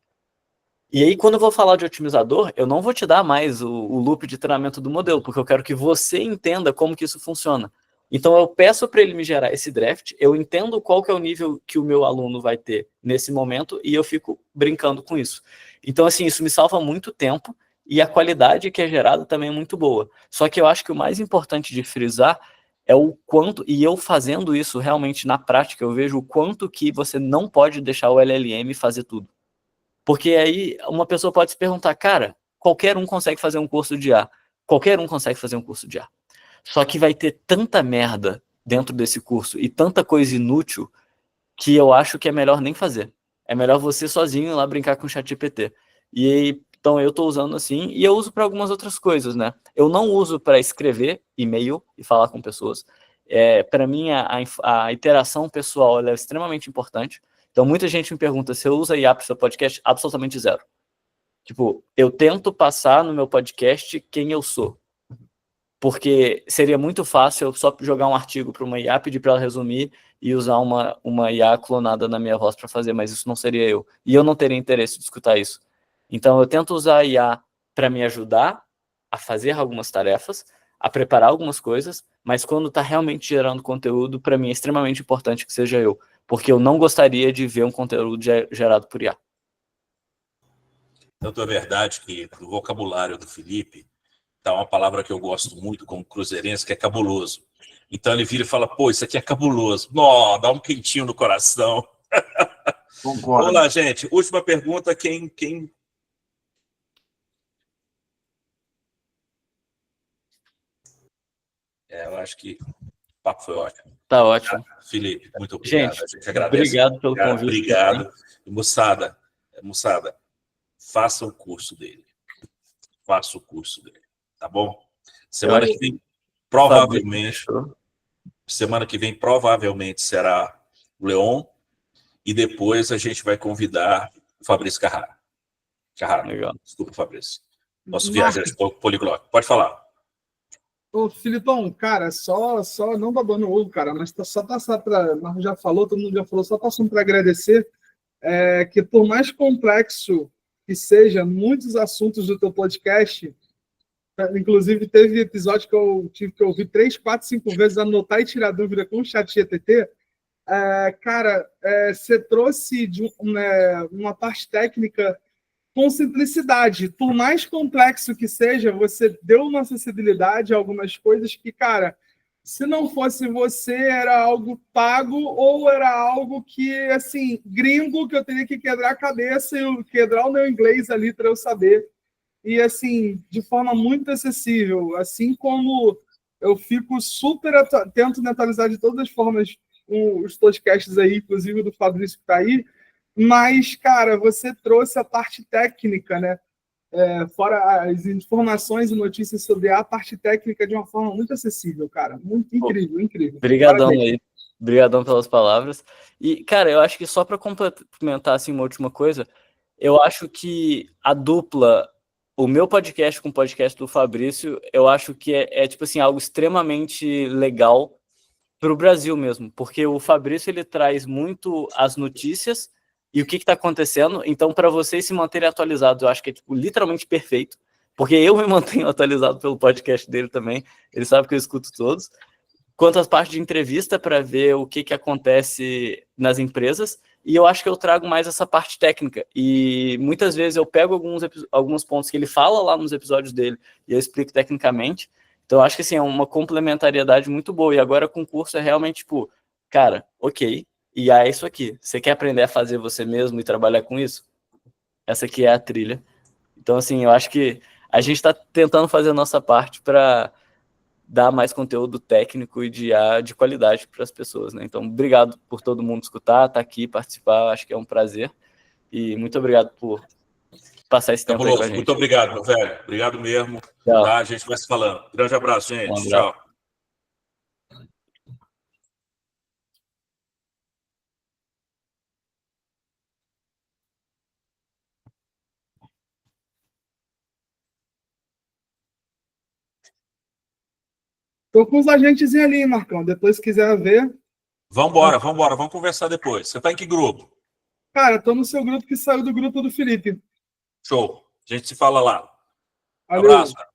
E aí, quando eu vou falar de otimizador, eu não vou te dar mais o loop de treinamento do modelo, porque eu quero que você entenda como que isso funciona. Então, eu peço para ele me gerar esse draft, eu entendo qual que é o nível que o meu aluno vai ter nesse momento, e eu fico brincando com isso. Então, assim, isso me salva muito tempo, e a qualidade que é gerada também é muito boa. Só que eu acho que o mais importante de frisar é o quanto, e eu fazendo isso realmente na prática, eu vejo o quanto que você não pode deixar o LLM fazer tudo. Porque aí uma pessoa pode se perguntar, cara, qualquer um consegue fazer um curso de IA. Qualquer um consegue fazer um curso de IA. Só que vai ter tanta merda dentro desse curso e tanta coisa inútil que eu acho que é melhor nem fazer. É melhor você sozinho ir lá brincar com o ChatGPT. E aí, então eu estou usando assim, e eu uso para algumas outras coisas, né? Eu não uso para escrever e-mail e falar com pessoas. Para mim, a interação pessoal ela é extremamente importante. Então, muita gente me pergunta se eu uso a IA para o seu podcast, absolutamente zero. Tipo, eu tento passar no meu podcast quem eu sou. Porque seria muito fácil eu só jogar um artigo para uma IA, pedir para ela resumir e usar uma IA clonada na minha voz para fazer, mas isso não seria eu. E eu não teria interesse de escutar isso. Então, eu tento usar a IA para me ajudar a fazer algumas tarefas, a preparar algumas coisas, mas quando está realmente gerando conteúdo, para mim é extremamente importante que seja eu, porque eu não gostaria de ver um conteúdo gerado por IA. Tanto é verdade que no vocabulário do Felipe tá uma palavra que eu gosto muito como cruzeirense, que é cabuloso. Então ele vira e fala, pô, isso aqui é cabuloso. Nó, dá um quentinho no coração. Concordo. Vamos lá, gente. Última pergunta, quem... eu acho que o papo foi ótimo. Tá ótimo. Felipe, muito obrigado. Gente, a gente agradece. Obrigado pelo convite. Obrigado. E, moçada, faça o curso dele. Faça o curso dele, tá bom? Semana que vem, provavelmente será o Leon, e depois a gente vai convidar o Fabrício Carrara. Legal. Desculpa, Fabrício. Nosso viajante poliglota. Pode falar. Ô, Filipão, cara, só não babando o ovo, cara, mas só passar para. Marcos já falou, todo mundo já falou, só passando para agradecer que, por mais complexo que seja, muitos assuntos do teu podcast, inclusive teve episódio que eu tive que ouvir 3, 4, 5 vezes, anotar e tirar dúvida com o ChatGPT. Cara, você trouxe uma parte técnica com simplicidade. Por mais complexo que seja, você deu uma acessibilidade a algumas coisas que, cara, se não fosse você, era algo pago ou era algo que, assim, gringo, que eu teria que quebrar a cabeça e quebrar o meu inglês ali para eu saber. E, assim, de forma muito acessível. Assim como eu fico super atento na atualizar de todas as formas os podcasts aí, inclusive do Fabrício que está aí. Mas, cara, você trouxe a parte técnica, né? Fora as informações e notícias sobre a parte técnica de uma forma muito acessível, cara. Muito incrível, incrível. Obrigadão aí. Obrigadão pelas palavras. E, cara, eu acho que só para complementar assim, uma última coisa, eu acho que a dupla, o meu podcast com o podcast do Fabrício, eu acho que tipo assim, algo extremamente legal para o Brasil mesmo, porque o Fabrício ele traz muito as notícias e o que está acontecendo. Então, para vocês se manterem atualizados, eu acho que é tipo, literalmente perfeito, porque eu me mantenho atualizado pelo podcast dele também, ele sabe que eu escuto todos. Quanto às partes de entrevista, para ver o que acontece nas empresas, e eu acho que eu trago mais essa parte técnica, e muitas vezes eu pego alguns pontos que ele fala lá nos episódios dele, e eu explico tecnicamente. Então, eu acho que assim, é uma complementariedade muito boa, e agora com o curso é realmente tipo, cara, ok, e é isso aqui. Você quer aprender a fazer você mesmo e trabalhar com isso? Essa aqui é a trilha. Então, assim, eu acho que a gente está tentando fazer a nossa parte para dar mais conteúdo técnico e de qualidade para as pessoas, né? Então, obrigado por todo mundo escutar, estar aqui, participar, acho que é um prazer. E muito obrigado por passar esse tempo aí com a gente. Muito obrigado, meu velho. Obrigado mesmo. Tchau. Tá? A gente vai se falando. Grande abraço, gente. Um abraço. Tchau. Tô com os agentes ali, Marcão. Depois, se quiser ver. Vambora. Vamos conversar depois. Você tá em que grupo? Cara, tô no seu grupo que saiu do grupo do Felipe. Show. A gente se fala lá. Valeu. Abraço, cara.